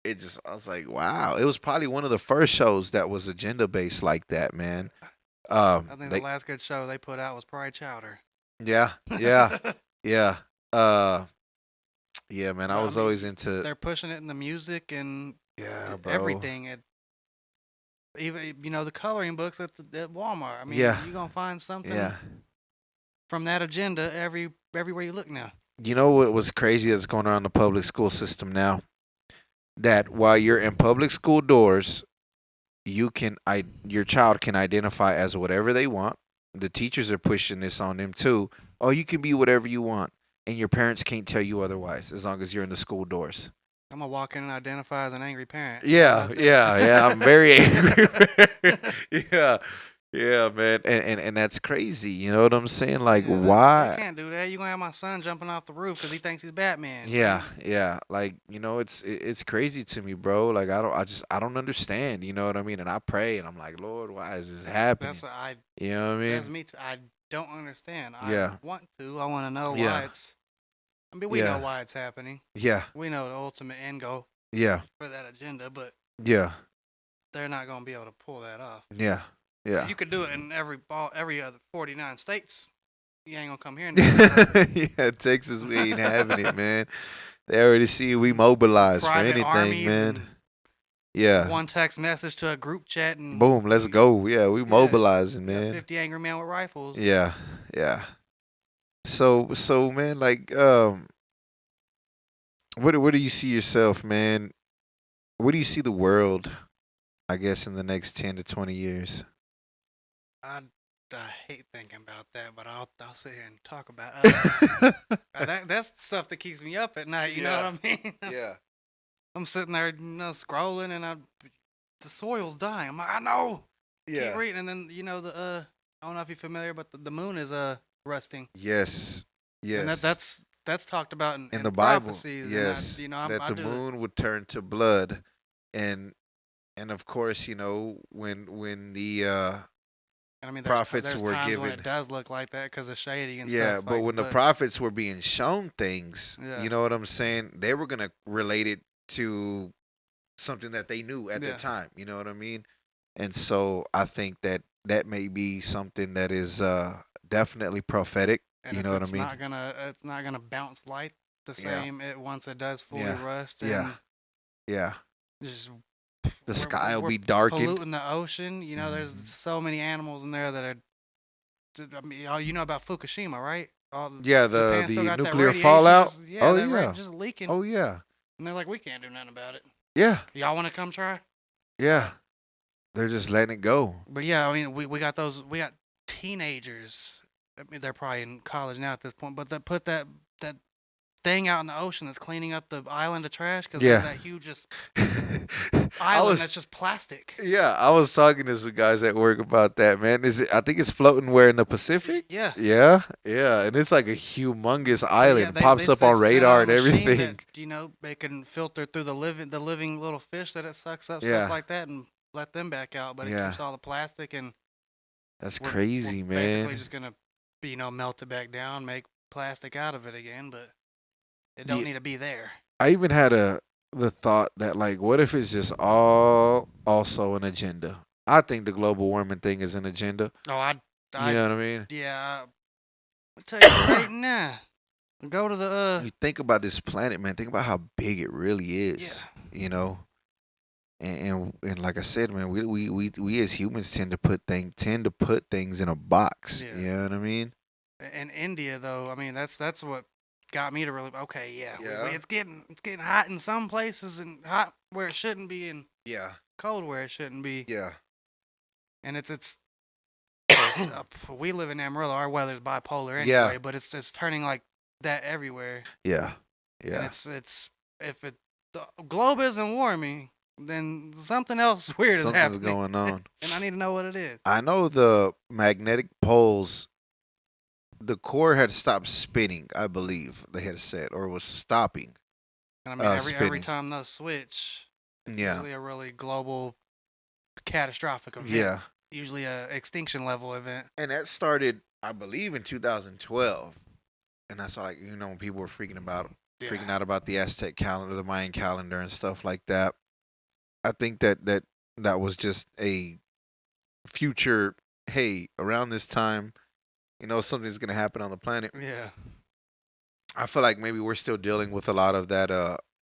It just, I was like, wow. It was probably one of the first shows that was agenda based like that, man. I think the last good show they put out was Pride Chowder. Yeah. Yeah. Yeah, man. I was always into. They're pushing it in the music and bro. everything. Even the coloring books at Walmart. I mean, Yeah. you're gonna find something Yeah. from that agenda everywhere you look now. You know what was crazy that's going on in the public school system now? That while you're in public school doors, your child can identify as whatever they want. The teachers are pushing this on them too. Oh, you can be whatever you want, and your parents can't tell you otherwise as long as you're in the school doors. I'm gonna walk in and identify as an angry parent. Yeah. I'm very angry. Yeah, man, and that's crazy. You know what I'm saying? Like, why? I can't do that. You're gonna have my son jumping off the roof because he thinks he's Batman. Yeah. Like, it's crazy to me, bro. Like, I don't understand. You know what I mean? And I pray, and I'm like, Lord, why is this happening? You know what I mean? That's me too. I don't understand. Yeah. I want to. I want to know why it's. I mean, we know why it's happening. Yeah. We know the ultimate end goal. Yeah. For that agenda, but Yeah. they're not gonna be able to pull that off. Yeah. Yeah. You could do it in every other 49 states. You ain't gonna come here and do it. Yeah, Texas, we ain't having it, man. They already see we mobilized for Private anything, man. Yeah. One text message to a group chat and Boom, let's go. Yeah, we mobilizing, man. 50 angry men with rifles. Yeah. So man, like, where do you see yourself, man? Where do you see the world, I guess, in the next 10 to 20 years? I hate thinking about that, but I'll sit here and talk about it. That's the stuff that keeps me up at night. You know what I mean? Yeah. I'm sitting there, scrolling, and the soil's dying. I'm like, I know. Yeah. Keep reading, and then the I don't know if you're familiar, but the moon is rusting. Yes. Yes. And that's talked about in the Bible. prophecies. Yes. And I, that I the do moon would turn to blood, and of course, when the I mean, prophets there's were times when given. it does look like that because of shady and Yeah, stuff. but when the prophets were being shown things, Yeah. you know what I'm saying? They were gonna relate it to something that they knew at the Yeah. time. You know what I mean? And so I think that may be something that is definitely prophetic. And You know what I mean? It's not gonna bounce light the Yeah. same once it does fully Yeah. rust. Yeah. And Yeah. just The sky will we're be darkened. polluting the ocean. There's Mhm. so many animals in there that are. I mean, you know about Fukushima, right? Yeah, Japan still the got that nuclear radiation fallout. oh that yeah, just leaking. Oh yeah. And they're like, we can't do nothing about it. Yeah. Y'all want to come try? Yeah. They're just letting it go. But yeah, I mean, we got teenagers. I mean, they're probably in college now at this point, but they put that thing out in the ocean that's cleaning up the island of trash because Yeah. there's that huge island that's just plastic. Yeah, I was talking to some guys at work about that, man. I think it's floating where in the Pacific? Yeah. Yeah, yeah, and it's like a humongous island. Yeah, Pops up on set radar out and a machine everything. That, they can filter through the living little fish that it sucks up, Yeah. stuff like that, and let them back out. But it Yeah. keeps all the plastic, and That's we're crazy, man. basically just gonna melt it back down, make plastic out of it again, but it don't need to be there. I even had the thought that, like, what if it's just all also an agenda? I think the global warming thing is an agenda. Oh, You know what I mean? yeah. I'll tell you right now. Go to the You think about this planet, man. Think about how big it really is. Yeah. You know, and like I said, man, we as humans tend to put things in a box. Yeah. You know what I mean? in India though. I mean, that's what got me to really Yeah. it's getting hot in some places and hot where it shouldn't be and Yeah. cold where it shouldn't be. Yeah. And it's we live in Amarillo. Our weather's bipolar anyway, Yeah. but it's turning like that everywhere. Yeah. And Yeah. it's if the globe isn't warming, then something else weird is Something's happening. going on. And I need to know what it is. I know the magnetic poles. The core had stopped spinning. I believe they had said, or was stopping. And I mean, every spinning. time those switch, it's Yeah. usually a really global, catastrophic event. Yeah. Usually a extinction level event. And that started, I believe, in 2012. And that's why, like, when people were freaking out about the Aztec calendar, the Mayan calendar, and stuff like that. I think that was just a future. Hey, around this time, something's gonna happen on the planet. Yeah. I feel like maybe we're still dealing with a lot of that.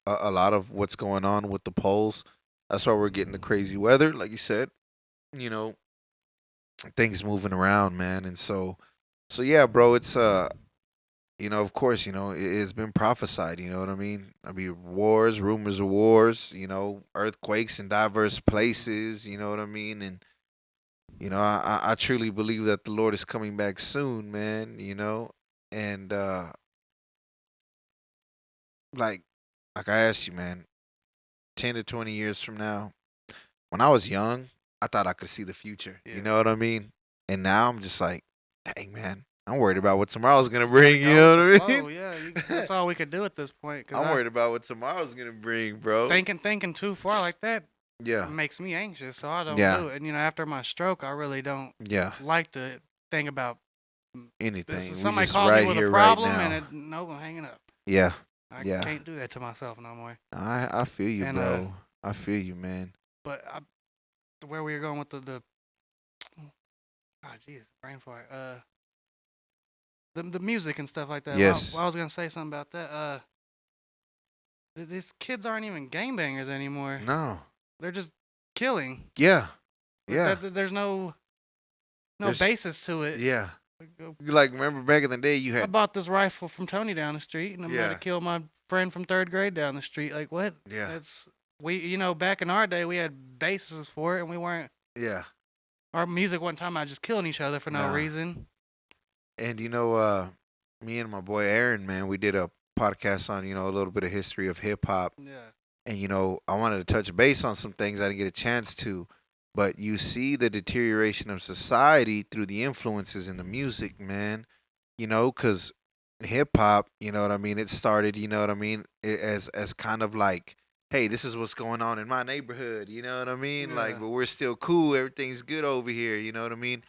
A lot of what's going on with the poles. That's why we're getting the crazy weather, like you said. Things moving around, man, and so yeah, bro. It's of course, it's been prophesied. You know what I mean? I mean, wars, rumors of wars. Earthquakes in diverse places. You know what I mean? And I truly believe that the Lord is coming back soon, man. And like I asked you, man, 10 to 20 years from now, when I was young, I thought I could see the future. Yeah. You know what I mean? And now I'm just like, dang, man, I'm worried about what tomorrow's gonna bring. You know what I mean? Oh yeah, that's all we could do at this point. I'm worried about what tomorrow's gonna bring, bro. Thinking too far like that. Yeah. Makes me anxious, so I don't Yeah. do it. And after my stroke, I really don't Yeah. like to think about Anything. this. We Somebody just calls right me with here, a right problem, now. and I'm hanging up. Yeah. I Yeah. can't do that to myself no more. I feel you, And, bro. I feel you, man. But where we were going with the jeez, brain fart. The music and stuff like that. Yes. I was gonna say something about that. These kids aren't even gangbangers anymore. No. They're just killing. Yeah. Yeah. There's no There's- basis to it. Yeah. Like, remember back in the day, you I had. bought this rifle from Tony down the street, and I'm Yeah. gonna kill my friend from 3rd grade down the street. Like what? Yeah. That's back in our day, we had bases for it, and we weren't. Yeah. Our music wasn't talking about just killing each other for no Nah. reason. And me and my boy Aaron, man, we did a podcast on a little bit of history of hip hop, Yeah. And I wanted to touch base on some things I didn't get a chance to, but you see the deterioration of society through the influences in the music, man. Because hip hop, you know what I mean. It started, you know what I mean, as kind of like, hey, this is what's going on in my neighborhood, you know what I mean. Like, Yeah. but we're still cool. Everything's good over here, you know what I mean.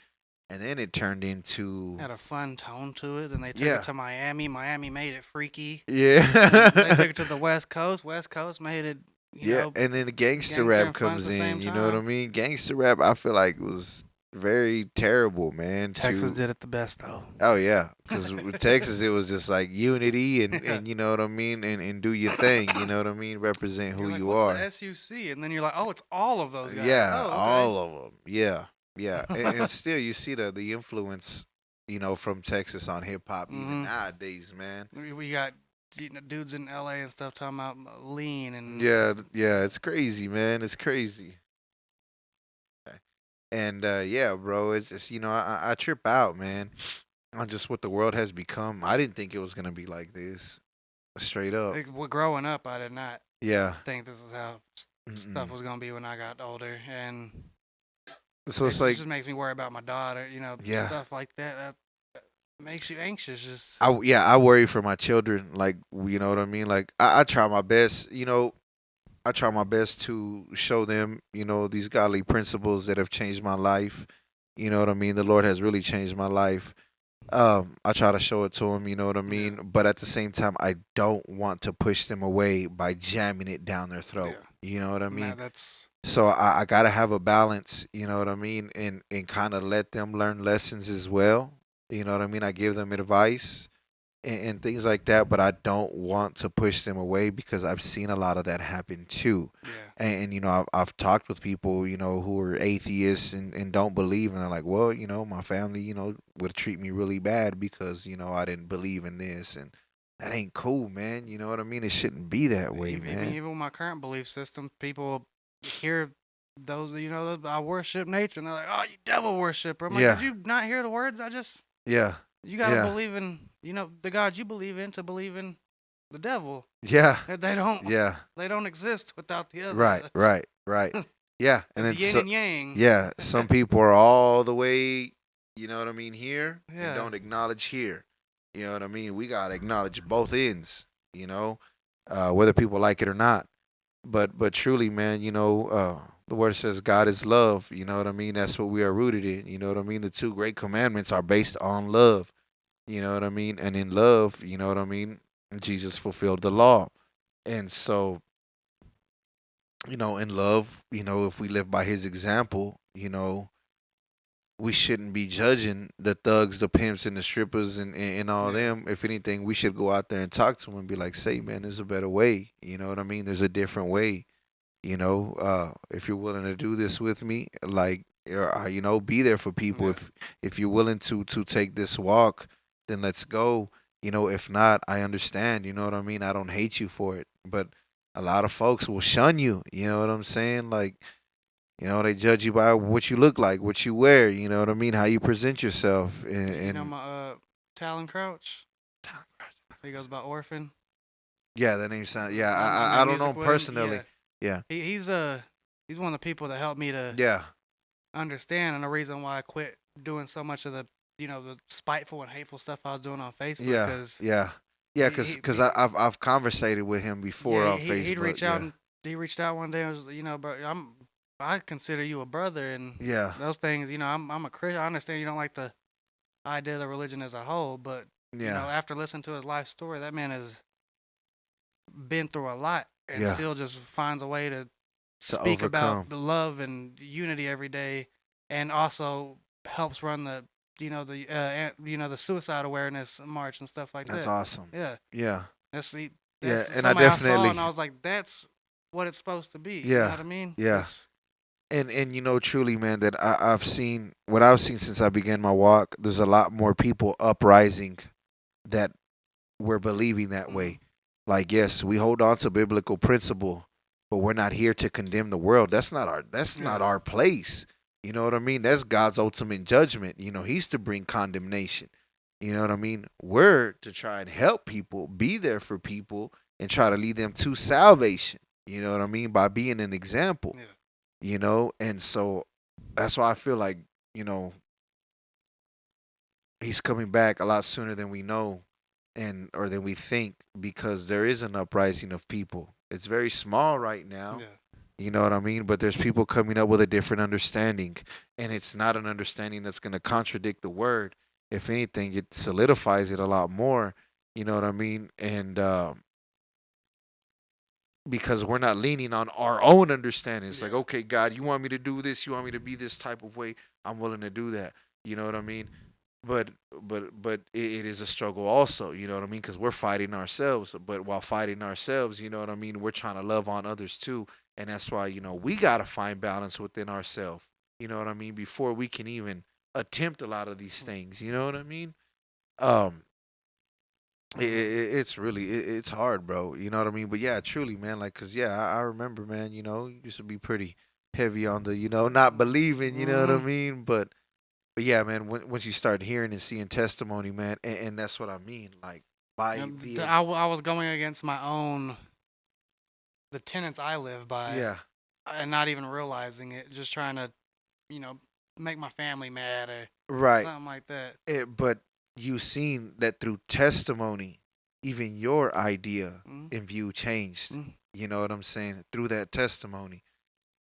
And then it turned into, Had a fun tone to it, and they took yeah, it to Miami. Miami made it freaky. yeah, They took it to the West Coast. West Coast made it, yeah. And then the gangster gangster rap and fun at comes the same in. You know what I time. mean? Gangster rap, I feel like was very terrible, man. Texas To did it the best though. Oh yeah, because with Texas it was just like unity and you know what I mean, and do your thing. You know what I mean? Represent who You're like, you what's the are. SUC? And then you're like, oh, it's all of those guys. Yeah, Oh, okay. all of them. Yeah, yeah. And still, you see the influence, from Texas on hip hop even Mhm. nowadays, man. We got dudes in LA and stuff talking about lean and Yeah, yeah. It's crazy, man. It's crazy. And yeah, bro. It's just I trip out, man, on just what the world has become. I didn't think it was gonna be like this, straight up. growing up, I did not Yeah. think this is how stuff Mm-mm. was gonna be when I got older, and So it it's like, just makes me worry about my daughter. yeah, Stuff like that. That makes you anxious. Just I worry for my children. Like, you know what I mean. Like, I try my best. I try my best to show them, these godly principles that have changed my life. You know what I mean. The Lord has really changed my life. I try to show it to them. You know what I yeah, mean. But at the same time, I don't want to push them away by jamming it down their throat. yeah. You know what I Nah, mean. that's So I gotta have a balance, you know what I mean, and kind of let them learn lessons as well. You know what I mean? I give them advice and things like that, but I don't want to push them away because I've seen a lot of that happen too. yeah. And I've talked with people, who are atheists and don't believe, and they're like, well, my family, would treat me really bad because, I didn't believe in this, and that ain't cool, man. You know what I mean? It shouldn't be that way, man. Even with my current belief system, people hear those, I worship nature, and they're like, "Oh, you devil worshiper." I'm like, "Did Yeah, you not hear the words I just?" yeah, You gotta yeah, believe in, the God you believe in to believe in the devil. yeah. They don't, Yeah. they don't exist without the other. Right. Right. Right. Yeah. And It's then yin and yang. yeah, some people are all the way, you know what I mean, here and Yeah. don't acknowledge here. You know what I mean? We gotta acknowledge both ends, whether people like it or not. But truly, man, the word says God is love. You know what I mean? That's what we are rooted in. You know what I mean? The two great commandments are based on love. You know what I mean? And in love, you know what I mean? Jesus fulfilled the law. And so, in love, if we live by his example, we shouldn't be judging the thugs, the pimps, and the strippers and all Yeah. them. If anything, we should go out there and talk to them and be like, say, man, there's a better way. You know what I mean? There's a different way. If you're willing to do this with me, like, be there for people. Yeah. If you're willing to take this walk, then let's go. If not, I understand. You know what I mean? I don't hate you for it, but a lot of folks will shun you. You know what I'm saying? Like, they judge you by what you look like, what you wear. You know what I mean? How you present yourself, and My Talon Crouch. He goes by Orphan. yeah, that name sounds. Yeah, I I made don't know music him with him. personally. Yeah, He's he's one of the people that helped me to yeah, understand, and the reason why I quit doing so much of the spiteful and hateful stuff I was doing on Facebook, yeah, because yeah, yeah. he, Because he, I've conversated with him before on he'd Facebook. reach out, Yeah, and he reached out one day and was, bro, I consider you a brother, and yeah, those things, I'm a Christian. I understand you don't like the idea of the religion as a whole, but yeah, after listening to his life story, that man has been through a lot and yeah. still just finds a way to To speak about overcome. the love and unity every day, and also helps run the the suicide awareness march and stuff like That's that. awesome. Yeah, Yeah, that's yeah, that's and I somebody I saw, definitely. and I was like, that's what it's supposed to be. You know Yeah, what I mean? yeah. It's And truly, man, that I've seen what I've seen since I began my walk. There's a lot more people uprising that we're believing that mm, way. Like, yes, we hold on to biblical principle, but we're not here to condemn the world. That's yeah, not our place. You know what I mean? That's God's ultimate judgment. He's to bring condemnation. You know what I mean? We're to try and help people, be there for people, and try to lead them to salvation. You know what I mean? By being an example. Yeah. You know, and so that's why I feel like, you know, he's coming back a lot sooner than we know and or than we think, because there is an uprising of people. It's very small right now. Yeah. You know what I mean? But there's people coming up with a different understanding, and it's not an understanding that's going to contradict the word. If anything, it solidifies it a lot more. You know what I mean? And because we're not leaning on our own understanding. It's like, Yeah. okay, God, you want me to do this? You want me to be this type of way? I'm willing to do that. You know what I mean? But it is a struggle also. You know what I mean? Because we're fighting ourselves. But while fighting ourselves, you know what I mean, we're trying to love on others too. And that's why, you know, we gotta find balance within ourselves. You know what I mean? Before we can even attempt a lot of these things. You know what I mean? Um, it's really it's hard, bro. You know what I mean? But yeah, truly, man. Like, cause yeah, I remember, man. You know, you used to be pretty heavy on the, you know, not believing. You know what I Mhm. mean? But yeah, man. Once you start hearing and seeing testimony, man, and that's what I mean. Like by And the I was going against the tenets I live by, yeah, and not even realizing it, just trying to, you know, make my family mad or right. something like that. But you seen that through testimony, even your idea Mm-hmm. and view changed. Mm-hmm. You know what I'm saying? Through that testimony.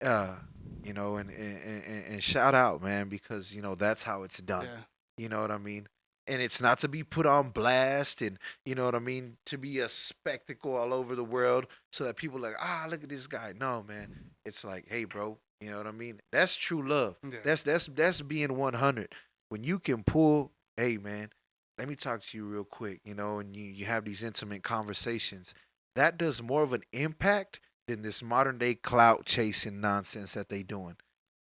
uh you know, and shout out, man, because you know that's how it's done. Yeah. You know what I mean? And it's not to be put on blast, and you know what I mean, to be a spectacle all over the world so that people like, look at this guy. No, man, it's like, hey, bro, you know what I mean? That's true love. Yeah. That's being 100. When you can pull, hey, man, let me talk to you real quick, you know, and you have these intimate conversations. That does more of an impact than this modern day clout chasing nonsense that they doing.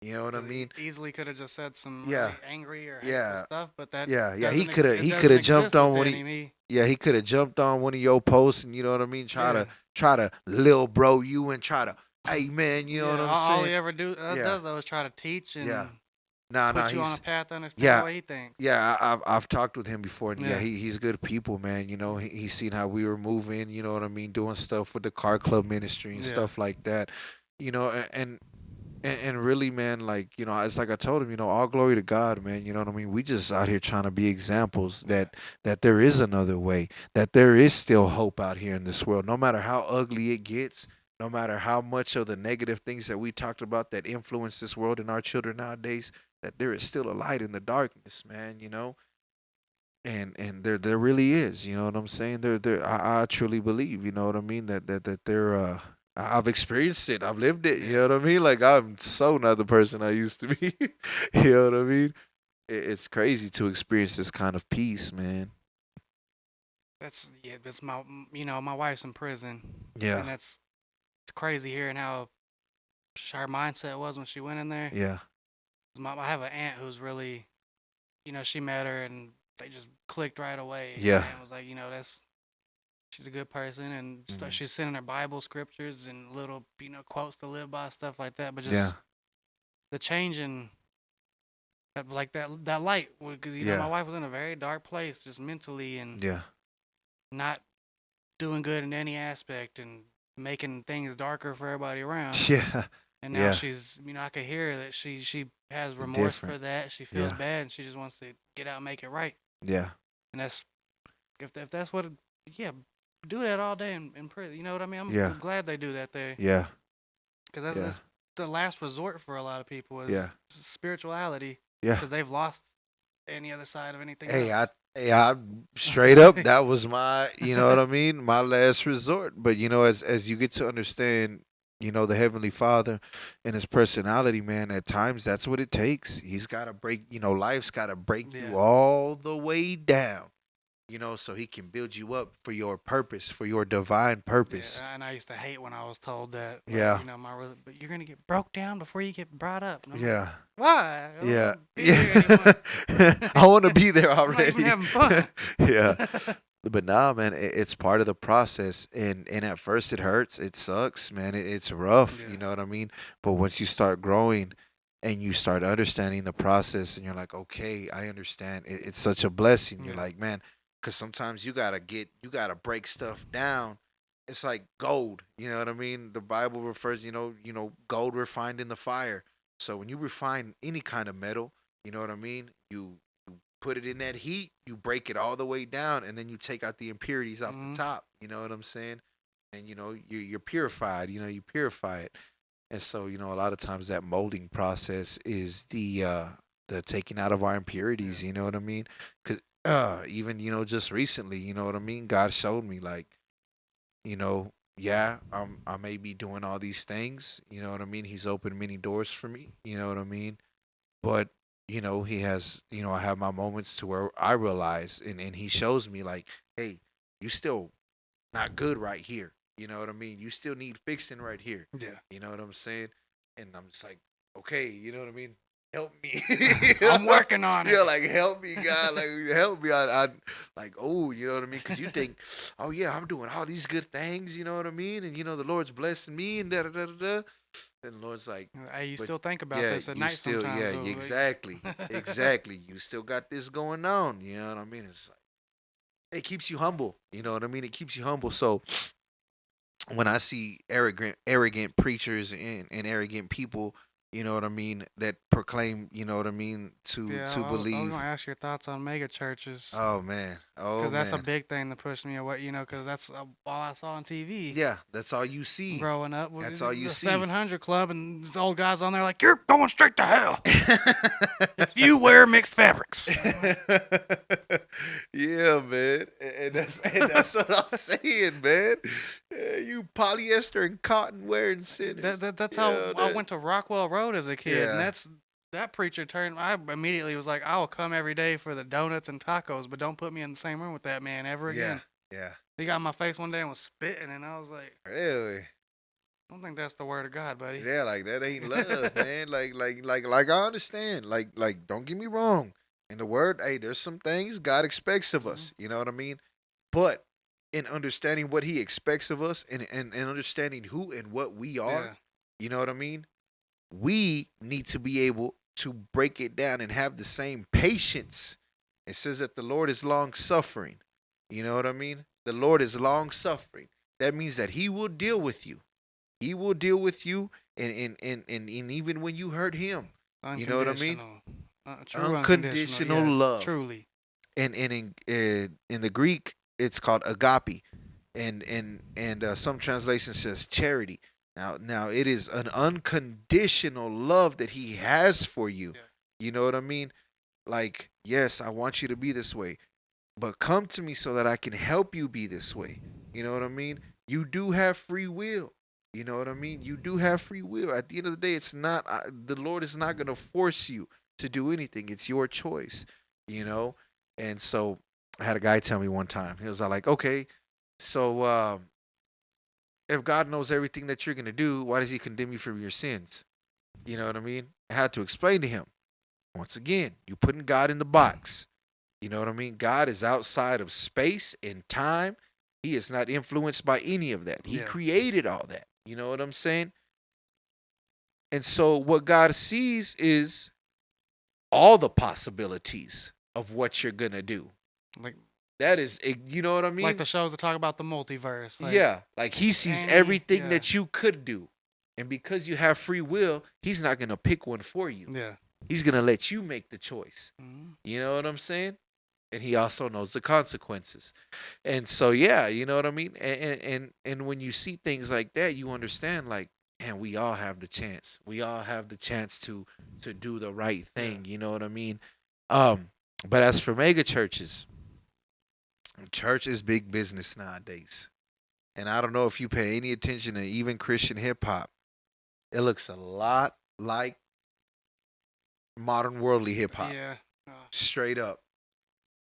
You know what I 'Cause he mean? easily could have just said some Yeah, really angry or hateful yeah, stuff, but that yeah. doesn't it He could doesn't have jumped exist on one. within him. Yeah, he could have jumped on one of your posts, and you know what I mean. Yeah. Try to lil bro you and try to, hey man, you know what Yeah. I'm All saying? he ever Yeah, does though is try to teach yeah. and Nah. put you on a path to understand Yeah, what he thinks. yeah. I've talked with him before, and yeah, Yeah. he's good people, man. You know, he's seen how we were moving. You know what I mean, doing stuff with the car club ministry and Yeah. stuff like that. You know, and really, man, like, you know, it's like I told him, you know, all glory to God, man. You know what I mean? We just out here trying to be examples Yeah. that there is another way, that there is still hope out here in this world, no matter how ugly it gets, no matter how much of the negative things that we talked about that influence this world and our children nowadays, that there is still a light in the darkness, man, you know? And there really is, you know what I'm saying? I truly believe, you know what I mean, that there I've experienced it. I've lived it. You Yeah. know what I mean? Like, I'm so not the person I used to be. You know what I mean? It's crazy to experience this kind of peace, man. That's my my wife's in prison, Yeah. and it's crazy hearing how her mindset was when she went in there. Yeah. 'Cause I have an aunt who's really, she met her and they just clicked right away. Yeah. And was like, she's a good person, and Mhm. she's sending her Bible scriptures and little, quotes to live by, stuff like that. But Yeah. just the change in like that light, because my Yeah. wife was in a very dark place, just mentally, and Yeah. not doing good in any aspect, and making things darker for everybody around. Yeah. And now Yeah. she's, I could hear that she has remorse for Different. that. She feels Yeah. bad, and she just wants to get out and make it right. Yeah. And that's if that's what, yeah, do that all day in prison. You know what I mean? Yeah. I'm glad they do that there, Yeah. because Yeah. that's the last resort for a lot of people is Yeah. spirituality, Yeah. because they've lost any other side of anything Hey, I else. hey, I straight up, that was my, you know what I mean, my last resort. But you know, as you get to understand, you know, the Heavenly Father and his personality, man, at times that's what it takes. He's gotta break, you know, life's gotta break Yeah. you all the way down, you know, so he can build you up for your purpose, for your divine purpose. Yeah, and I used to hate when I was told that, like, Yeah. but you're gonna get broke down before you get brought up. And I'm like, Yeah. why? I don't Yeah. wanna be there anymore. I want to be there I'm not even already. having fun. Yeah. But nah, man, it's part of the process, and at first it hurts, it sucks, man. It's rough, Yeah. you know what I mean. But once you start growing, and you start understanding the process, and you're like, okay, I understand. It's such a blessing. You're Yeah. like, man, because sometimes you gotta break stuff down it's like gold. You know what I mean? The Bible refers, gold refined in the fire. So when you refine any kind of metal, you know what I mean? You put it in that heat, you break it all the way down, and then you take out the impurities off the top. You know what I'm saying? And you're purified. You purify it. And so, a lot of times that molding process is the taking out of our impurities, you know what I mean? Cuz even, just recently, you know what I mean? God showed me like, yeah, I may be doing all these things, you know what I mean? He's opened many doors for me, you know what I mean? But, he has, I have my moments to where I realize and he shows me like, hey, you still not good right here. You know what I mean? You still need fixing right here. Yeah. You know what I'm saying? And I'm just like, okay, you know what I mean? Help me. I'm working on it. Yeah, like help me, God. Like help me. I like, oh, you know what I mean? Because you think, oh yeah, I'm doing all these good things. You know what I mean? And the Lord's blessing me and da da da da da. And the Lord's like, Hey, you but still think about yeah, this at you night still, sometimes. yeah, though, like- exactly, exactly. You still got this going on. You know what I mean? It's like it keeps you humble. You know what I mean? It keeps you humble. So when I see arrogant preachers and arrogant people, you know what I mean, that proclaim, you know what I mean, to Yeah, to I was believe. gonna ask your thoughts on mega churches, Oh man, oh because that's a man, big thing to push me away. Because that's all I saw on TV yeah, that's all you see. growing up. That's all you The see. 700 Club, and these old guys on there like, you're going straight to hell if you wear mixed fabrics. Yeah, man, and that's what I'm saying, man. Yeah, you polyester and cotton wearing sinners. That's Yeah, how I went to Rockwell Road as a kid, and Yeah. that preacher turned. I immediately was like, I will come every day for the donuts and tacos, but don't put me in the same room with that man ever Yeah, again. yeah, He got in my face one day and was spitting, and I was like, really. I don't think that's the word of God, buddy. Yeah, like that ain't love, man. Like I understand. Like don't get me wrong. In the word, hey, there's some things God expects of us. You know what I mean? But in understanding what he expects of us and understanding who and what we are, Yeah. you know what I mean? We need to be able to break it down and have the same patience. It says that the Lord is long suffering. You know what I mean? The Lord is long suffering. That means that he will deal with you. He will deal with you and even when you hurt him. You know what I mean? Unconditional. True Unconditional yeah, love. truly. And in the Greek it's called agape. And some translation says charity. Now it is an unconditional love that he has for you. Yeah. You know what I mean? Like, yes, I want you to be this way, but come to me so that I can help you be this way. You know what I mean? You do have free will. You know what I mean? You do have free will. At the end of the day, it's not the Lord is not going to force you to do anything. It's your choice, you know? And so I had a guy tell me one time. He was like, "Okay, so if God knows everything that you're going to do, why does he condemn you for your sins?" You know what I mean? I had to explain to him. Once again, you putting God in the box. You know what I mean? God is outside of space and time. He is not influenced by any of that. He Yeah. created all that. You know what I'm saying? And so what God sees is all the possibilities of what you're going to do. Like That is, you know what I mean? like the shows that talk about the multiverse. Like, Yeah. Like he sees any- everything yeah. that you could do. And because you have free will, he's not going to pick one for you. Yeah. He's going to let you make the choice. Mhm. You know what I'm saying? And he also knows the consequences. And so yeah, you know what I mean? And when you see things like that, you understand like, man, we all have the chance. We all have the chance to do the right thing, you know what I mean? But as for mega churches, church is big business nowadays. And I don't know if you pay any attention to even Christian hip hop. It looks a lot like modern worldly hip hop. Yeah. Straight up.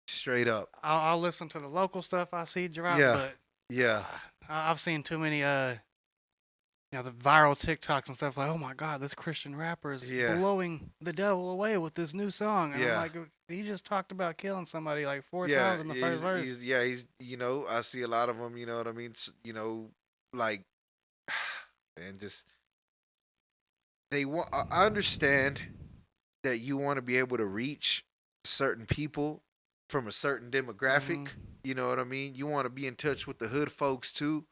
Straight up. I'll listen to the local stuff I see drop, Yeah. but Yeah. I've seen too many the viral TikToks and stuff like, oh my God, this Christian rapper is Yeah. blowing the devil away with this new song. And Yeah. I'm like, he just talked about killing somebody like four Yeah, times in the first verse. he's I see a lot of them, you know what I mean? Like, and just they want. I understand that you want to be able to reach certain people from a certain demographic. Mhm. You know what I mean? You want to be in touch with the hood folks too.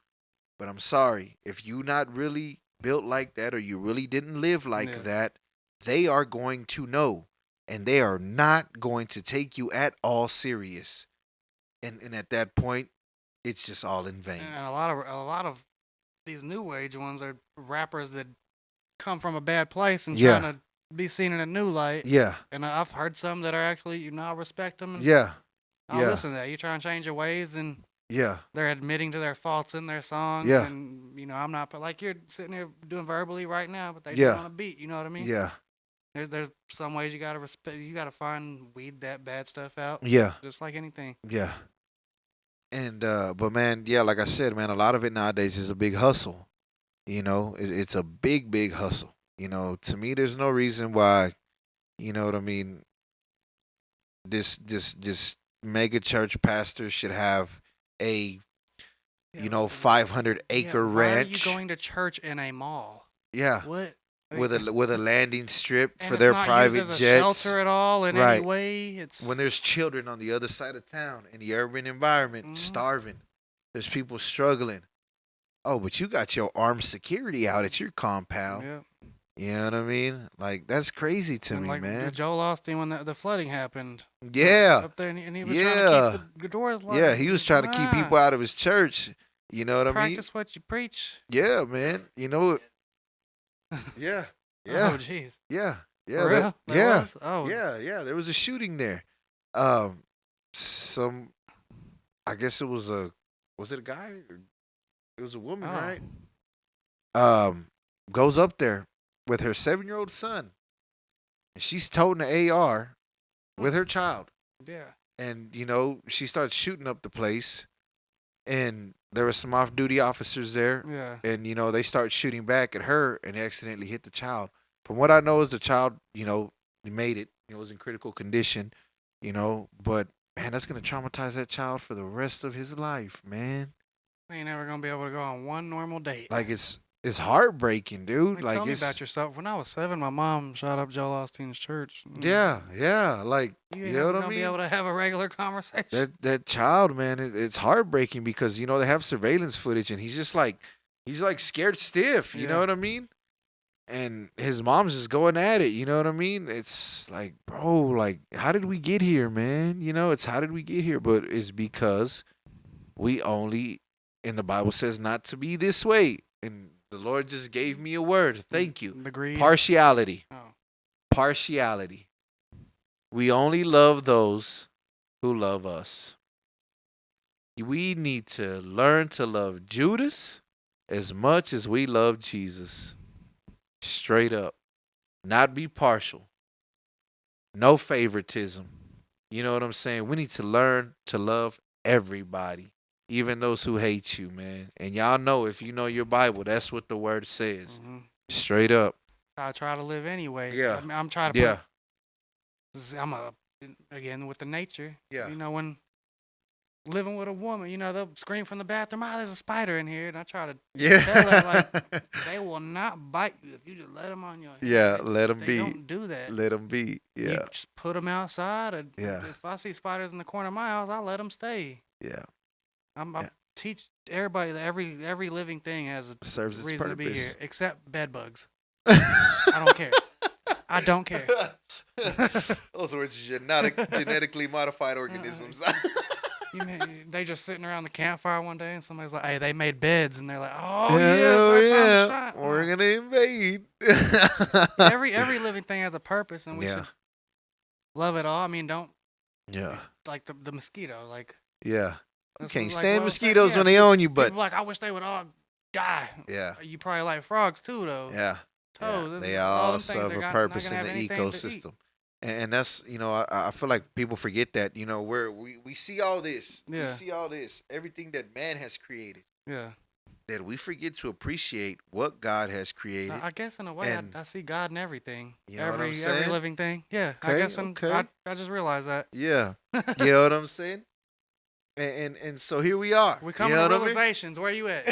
But I'm sorry, if you not really built like that or you really didn't live like Yeah. that, they are going to know, and they are not going to take you at all serious. And at that point, it's just all in vain. And a lot of these new age ones are rappers that come from a bad place and Yeah. trying to be seen in a new light. Yeah. And I've heard some that are actually, I respect them and Yeah. I'll Yeah. listen to that. You try and change your ways and Yeah. they're admitting to their faults in their songs. Yeah. And, I'm not, but like you're sitting here doing verbally right now, but they Yeah. just on a beat. You know what I mean? Yeah. There's some ways you got to respect, you got to weed that bad stuff out. Yeah. Just like anything. Yeah. And but man, yeah, like I said, man, a lot of it nowadays is a big hustle. It's a big hustle. To me, there's no reason why, you know what I mean. This mega church pastor should have a, Yeah, 500-acre why are ranch. you going to church in a mall? Yeah, What? with a landing strip And for it's their not private used as a jets. shelter at all in Right. any way. It's When there's children on the other side of town in the urban environment Mhm. starving, there's people struggling. Oh, but you got your armed security out at your compound. yeah. You know what I mean? Like, that's crazy to And me, like man. Joel Osteen when the flooding happened Yeah. up there, and he was Yeah. trying to keep the doors locked. Yeah, he was trying to keep people out of his church. You know what I mean? Practice what you preach. Yeah, man. Yeah. Yeah. Oh, jeez. Yeah. Yeah. For real? That yeah. was? Oh. Yeah. There was a shooting there. Some, I guess was it a guy? Or it was a woman, Oh. right? Goes up there with her 7-year-old son, and she's toting the AR with her child, Yeah. and she starts shooting up the place, and there were some off-duty officers there, Yeah. and they start shooting back at her, and they accidentally hit the child. From what I know, is the child, he made it, was in critical condition, but man, that's gonna traumatize that child for the rest of his life, man. They ain't never gonna be able to go on one normal date. Like it's heartbreaking, dude. Like, Like tell me it's about yourself. When I was 7, my mom shot up Joel Osteen's church. yeah, like You ain't you know never what I gonna be mean. able to have a regular conversation. That child, man, it's heartbreaking because they have surveillance footage and he's like scared stiff. You know Yeah. what I mean? And his mom's just going at it. You know what I mean? It's like, bro, like how did we get here, man? It's how did we get here? But it's because we only, and the Bible says not to be this way. And the Lord just gave me a word. Thank you. The greed. Partiality. Oh. Partiality. We only love those who love us. We need to learn to love Judas as much as we love Jesus. Straight up. Not be partial. No favoritism. You know what I'm saying? We need to learn to love everybody, even those who hate you, man. And y'all know, if you know your Bible, that's what the word says. Mhm. Straight up. I try to live anyway. Yeah. I mean, I'm trying to Yeah. again with the nature. Yeah. When living with a woman, they'll scream from the bathroom, "Oh, there's a spider in here," and I try to Yeah. tell her like they will not bite you if you just let them on your head. Yeah, let 'em They be. don't do that. Let them be. You Yeah. just put them outside. And Yeah. If I see spiders in the corner of my house, I let them stay. Yeah. I Yeah. teach everybody that every living thing has a Serves its reason to be here, purpose. except bed bugs. I don't care. I don't care. Those were genetically modified organisms. They just sitting around the campfire one day, and somebody's like, "Hey, they made beds," and they're like, "Oh Hell yes, our time yeah. to shine." We're gonna invade. every living thing has a purpose, and we Yeah. should love it all. I mean, don't Yeah. like the mosquito. Like, Yeah. You that's can't what, like, stand Will said, mosquitoes yeah, when they own you, but people like, I wish they would all die. yeah. You probably like frogs too, though. Yeah. Toads. Yeah, and they all all them things, serve they're a not purpose gonna in have the anything to eat. ecosystem. And that's, I feel like people forget that, where we see all this. Yeah. We see all this, everything that man has created, Yeah. that we forget to appreciate what God has created. I guess in a way, And- I see God in everything. You know what I'm every saying? living thing. Yeah. I Okay, guess okay. I just realized that. Yeah. You know what I'm saying? And so here we are. We come you to know what I mean? realizations. Where you at?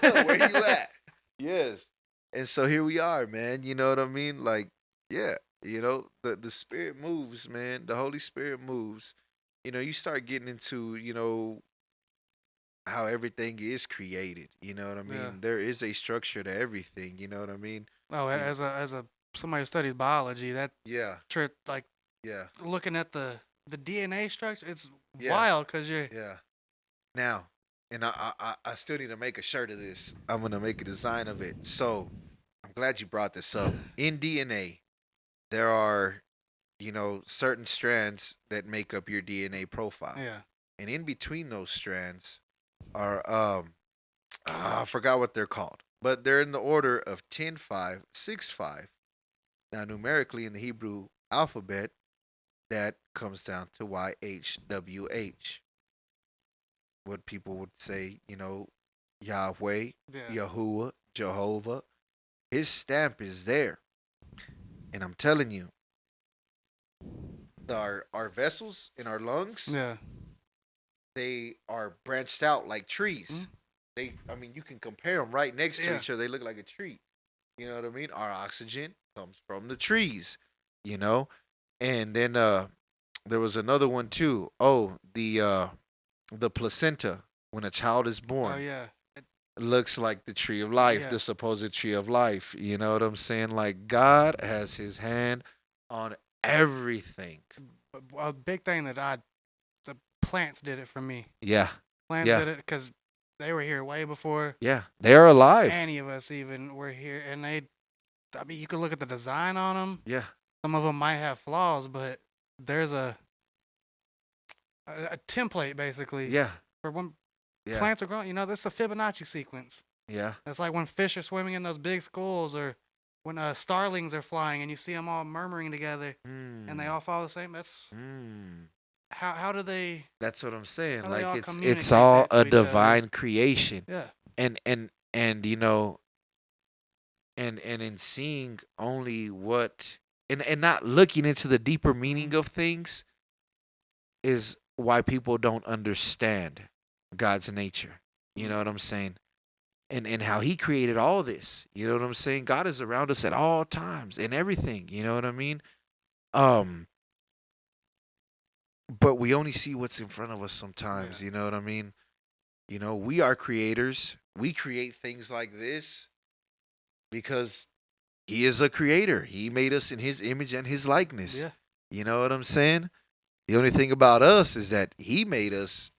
Where you at? Yes. And so here we are, man. You know what I mean? Like, yeah, the spirit moves, man. The Holy Spirit moves. You start getting into, how everything is created. You know what I mean? Yeah. There is a structure to everything. You know what I mean? Oh, You- as a somebody who studies biology, that yeah, like yeah, looking at the DNA structure, it's yeah, wild because you're yeah. Now, and I still need to make a shirt of this. I'm gonna make a design of it. So I'm glad you brought this up. In DNA, there are, certain strands that make up your DNA profile. yeah. And in between those strands are I forgot what they're called, but they're in the order of 10, 5, 6, 5. Now numerically in the Hebrew alphabet, that comes down to YHWH. What people would say, Yahweh, Yeah. Yahuwah, Jehovah. His stamp is there. And I'm telling you, our vessels in our lungs, Yeah. they are branched out like trees. Mhm. I mean, you can compare them right next to Yeah. each other. They look like a tree. You know what I mean? Our oxygen comes from the trees, you know? And then there was another one too. Oh, the placenta when a child is Oh born yeah. looks like the tree of life, Yeah. the supposed tree of life. You know what I'm saying? Like God has his hand on everything. A big thing that the plants did it for me. Yeah. Plants Yeah. did it because they were here way before Yeah. They're alive. any of us even were here, and I mean, you could look at the design on them. Yeah. Some of them might have flaws, but there's a template basically Yeah. for when Yeah. plants are growing. You know, this is a Fibonacci sequence. Yeah. It's like when fish are swimming in those big schools, or when starlings are flying, and you see them all murmuring together, and they all follow the same. That's Mm. how do they That's what I'm saying. how do they Like all it's communicate all that to a each other? divine creation. Yeah. And and in seeing only what and not looking into the deeper meaning of things is why people don't understand God's nature. You know what I'm saying? And how he created all this. You know what I'm saying? God is around us at all times and everything. You know what I mean? Um, but we only see what's in front of us sometimes. Yeah. You know what I mean? We are creators. We create things like this because he is a creator. He made us in his image and his likeness. Yeah. You know what I'm saying? The only thing about us is that he made us.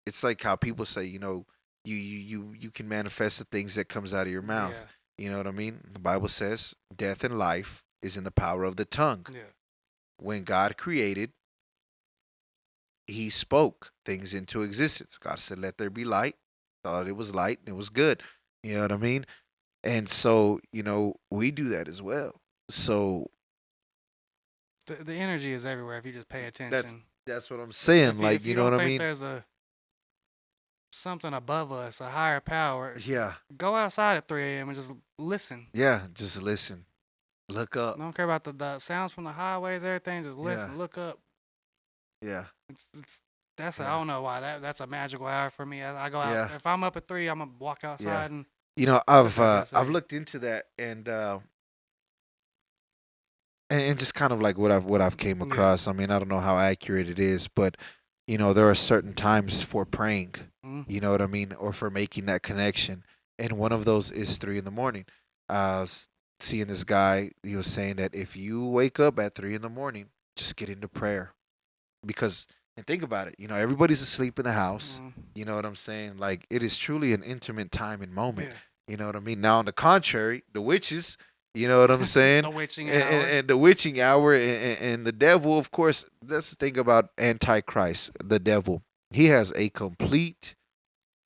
It's like how people say, you can manifest the things that comes out of your mouth. Yeah. You know what I mean? The Bible says death and life is in the power of the tongue. Yeah. When God created, he spoke things into existence. God said, let there be light. Thought it was light and it was good. You know what I mean? And so, we do that as well. So The energy is everywhere if you just pay attention. that's what I'm saying. If Like, if you know don't what I think mean? there's something above us, a higher power, Yeah. go outside at 3 a.m. and just listen. Yeah. Just listen. Look up. Don't care about the sounds from the highways, everything. Just listen, Yeah. look up. Yeah. That's Yeah. I don't know why that's a magical hour for me. I go out Yeah. if I'm up at 3, I'm gonna walk outside and I've what I gotta say. looked into that and just kind of like what I've came Yeah. across. I mean, I don't know how accurate it is, but there are certain times for praying. Mhm. You know what I mean, or for making that connection, and one of those is 3 in the morning. I was seeing this guy. He was saying that if you wake up at 3 in the morning, just get into prayer, because and think about it. Everybody's asleep in the house. Mhm. You know what I'm saying? Like it is truly an intimate time and moment. Yeah. You know what I mean? Now, on the contrary, the witches, you know what I'm saying? The witching and, hour. and the witching hour and the devil, of course, that's the thing about Antichrist, the devil. He has a complete,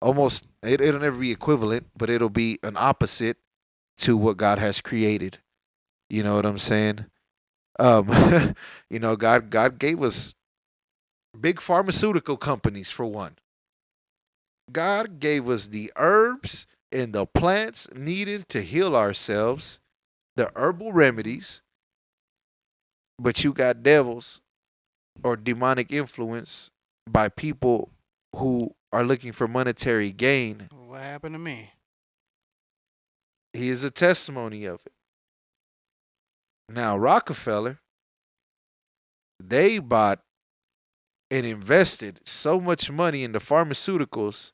almost, it'll never be equivalent, but it'll be an opposite to what God has created. You know what I'm saying? Um, God gave us big pharmaceutical companies for one. God gave us the herbs and the plants needed to heal ourselves, the herbal remedies, but you got devils or demonic influence by people who are looking for monetary gain. What happened to me? He is a testimony of it. Now, Rockefeller, they bought and invested so much money into pharmaceuticals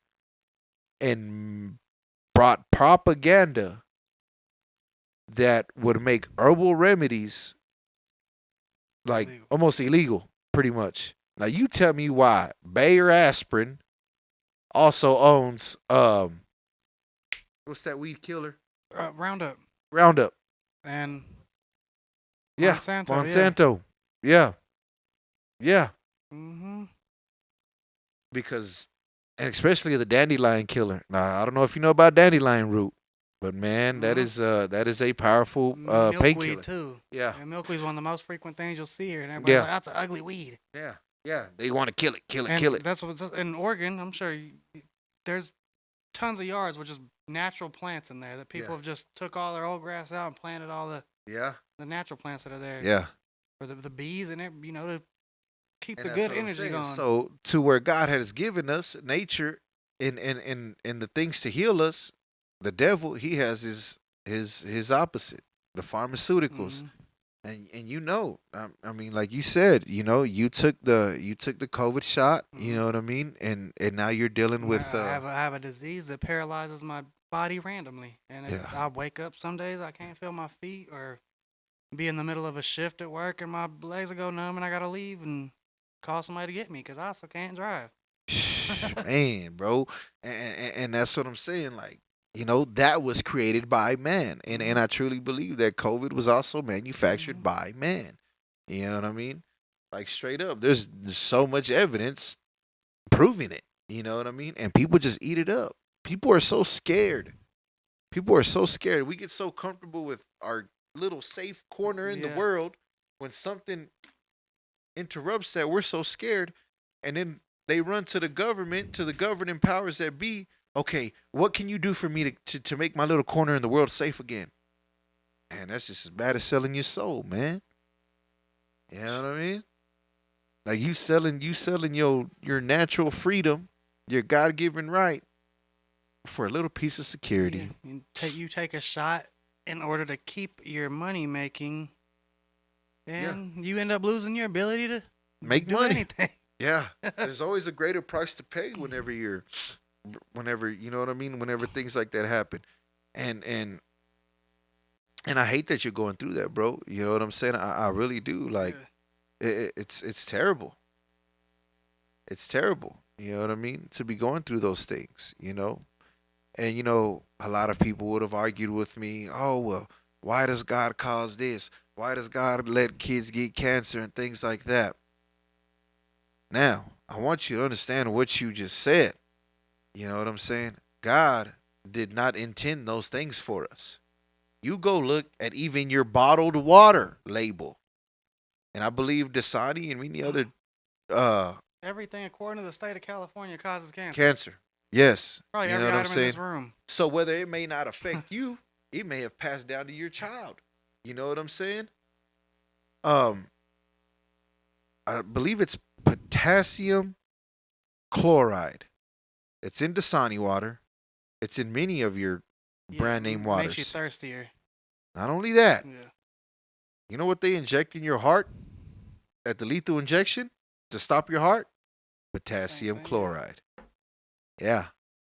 and brought propaganda that would make herbal remedies like Illegal. almost illegal, pretty much. Now you tell me why Bayer Aspirin also owns what's that weed killer? Roundup Roundup. and Yeah. Monsanto. Monsanto. Yeah. Yeah. Mm-hmm. Because and especially the dandelion killer. Now I don't know if you know about dandelion root, but man, that is a powerful Milkweed painkiller. too. Yeah. And milkweed's one of the most frequent things you'll see here, and everybody's Yeah. like, "That's an ugly weed." Yeah. Yeah. They want to kill it, kill it, And kill it. that's what's in Oregon. I'm sure there's tons of yards with just natural plants in there that people have just took all their old grass out and planted all the Yeah. natural plants that are there. Yeah. For the bees and it, to keep And the that's good what I'm energy saying. going. So to where God has given us nature and the things to heal us, the devil, he has his opposite, the pharmaceuticals. Mhm. And I mean, like you said, you took the COVID shot, you know what I mean, and now you're dealing with I have a disease that paralyzes my body randomly, and I wake up some days I can't feel my feet, or be in the middle of a shift at work and my legs will go numb and I gotta leave and call somebody to get me because I also can't drive. man, bro, and that's what I'm saying. Like, that was created by man, and I truly believe that COVID was also manufactured by man. You know what I mean? Like straight up, there's so much evidence proving it. You know what I mean? And people just eat it up. People are so scared. People are so scared. We get so comfortable with our little safe corner in the Yeah. world. When something interrupts that, we're so scared. And then they run to the government, to the governing powers that be. Okay, what can you do for me to make my little corner in the world safe again? Man, that's just as bad as selling your soul, man. You know what I mean? Like you selling your natural freedom, your God given right for a little piece of security. Yeah. You take a shot in order to keep your money making, and you end up losing your ability to Make do money. anything. Yeah, there's always a greater price to pay whenever you know what I mean. Whenever things like that happen, and I hate that you're going through that, bro. You know what I'm saying? I really do. Like, it's terrible. It's terrible. You know what I mean? To be going through those things, And a lot of people would have argued with me, oh well, why does God cause this? Why does God let kids get cancer and things like that? Now, I want you to understand what you just said. You know what I'm saying? God did not intend those things for us. You go look at even your bottled water label. And I believe Dasani and many other Everything according to the state of California causes cancer. cancer. Yes. Probably you every know what I'm item in saying? this room. So whether it may not affect you, it may have passed down to your child. You know what I'm saying? I believe it's potassium chloride. It's in Dasani water. It's in many of your brand name waters. Makes you thirstier. Not only that, Yeah. you know what they inject in your heart at the lethal injection to stop your heart? Potassium thing, yeah. chloride. Yeah.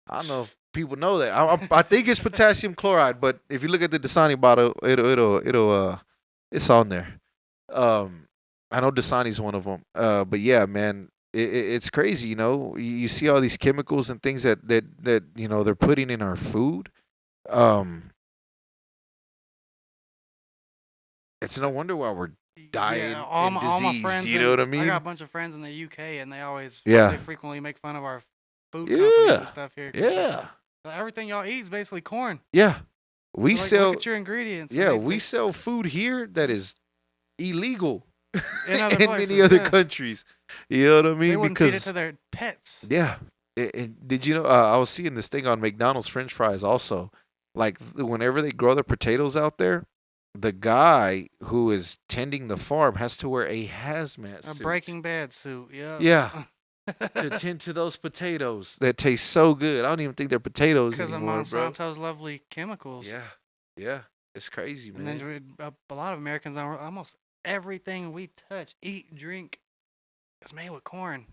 I don't know if people know that. I think it's potassium chloride, but if you look at the Dasani bottle, it'll it's on there. I know Dasani's one of them. But yeah, man, it's crazy. You see all these chemicals and things that they're putting in our food. It's no wonder why we're dying and diseased. You know what I mean? I got a bunch of friends in the UK, and they frequently make fun of our food companies and stuff here. Yeah. Everything y'all eat is basically corn. Yeah. We So, sell. Look at your ingredients. Yeah, we sell food here that is illegal in other in places, many other yeah. countries. You know what I mean? They wouldn't feed it to their pets. Yeah. And did you know? I was seeing this thing on McDonald's French fries also. Like whenever they grow their potatoes out there, the guy who is tending the farm has to wear a hazmat suit. A Breaking Bad suit. Yeah. Yeah. To tend to those potatoes that taste so good. I don't even think they're potatoes anymore, because of Monsanto's lovely chemicals. Yeah. Yeah. It's crazy, man. And then a lot of Americans, almost everything we touch, eat, drink, is made with corn.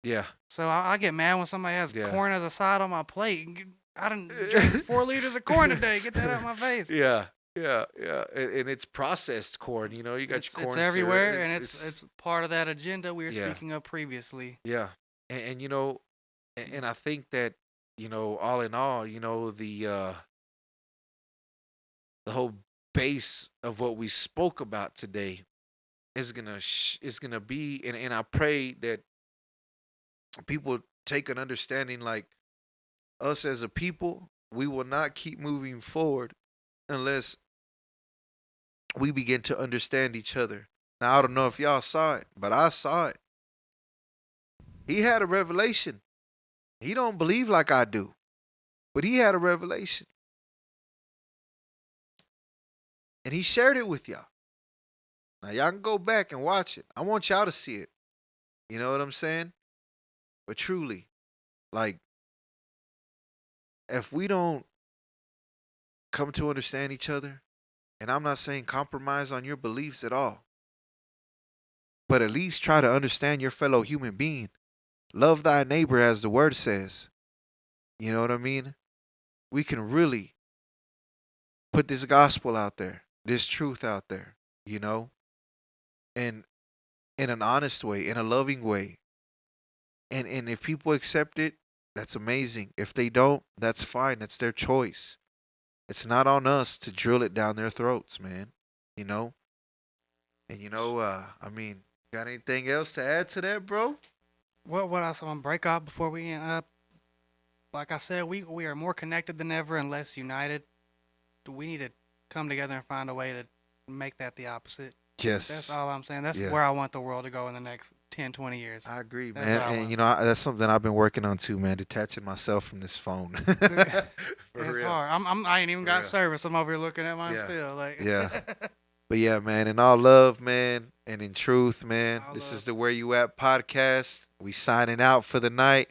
Yeah. So I get mad when somebody has corn as a side on my plate. I done drank 4 liters of corn today. Get that out of my face. Yeah. And it's processed corn. You know, you got your corn It's syrup. everywhere, and it's part of that agenda we were Yeah. speaking of previously. Yeah, and you know, and I think that, you know, all in all, you know, the whole base of what we spoke about today is gonna be, and I pray that people take an understanding, like, us as a people, we will not keep moving forward unless we begin to understand each other. Now, I don't know if y'all saw it, but I saw it. He had a revelation. He don't believe like I do, but he had a revelation. And he shared it with y'all. Now, y'all can go back and watch it. I want y'all to see it. You know what I'm saying? But truly, like, if we don't come to understand each other, and I'm not saying compromise on your beliefs at all, but at least try to understand your fellow human being. Love thy neighbor, as the word says. You know what I mean? We can really put this gospel out there, this truth out there, you know, and in an honest way, in a loving way. And if people accept it, that's amazing. If they don't, that's fine. That's their choice. It's not on us to drill it down their throats, man. You know? And you know, I mean, got anything else to add to that, bro? What else? I'm gonna break off before we end up. Like I said, we are more connected than ever and less united. We need to come together and find a way to make that the opposite. Yes. That's all I'm saying. That's where I want the world to go in the next 10, 20 years. I agree, That's man. what I And want. you know, that's something I've been working on too, man. Detaching myself from this phone. It's hard. I ain't even got service. I'm over here looking at mine Yeah. still. Like Yeah. But yeah, man, in all love, man, and in truth, man, All this love. is the Where You At podcast. We signing out for the night.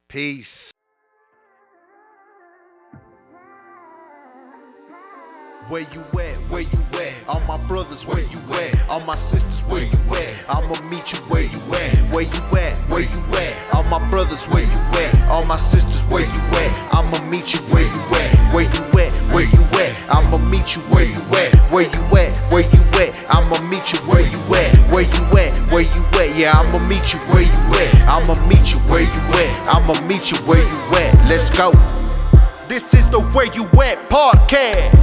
Peace. Where you at? Where you at? All my brothers, where you at? All my sisters, where you at? I'ma meet you where you at? Where you at? Where you at? All my brothers, where you at? All my sisters, where you at? I'ma meet you where you at? Where you at? Where you at? I'ma meet you where you at? Where you at? Where you at? I'ma meet you where you at? Where you at? Where you at? Yeah, I'ma meet you where you at? I'ma meet you where you at? I'ma meet you where you at? Let's go. This is the Where You At podcast.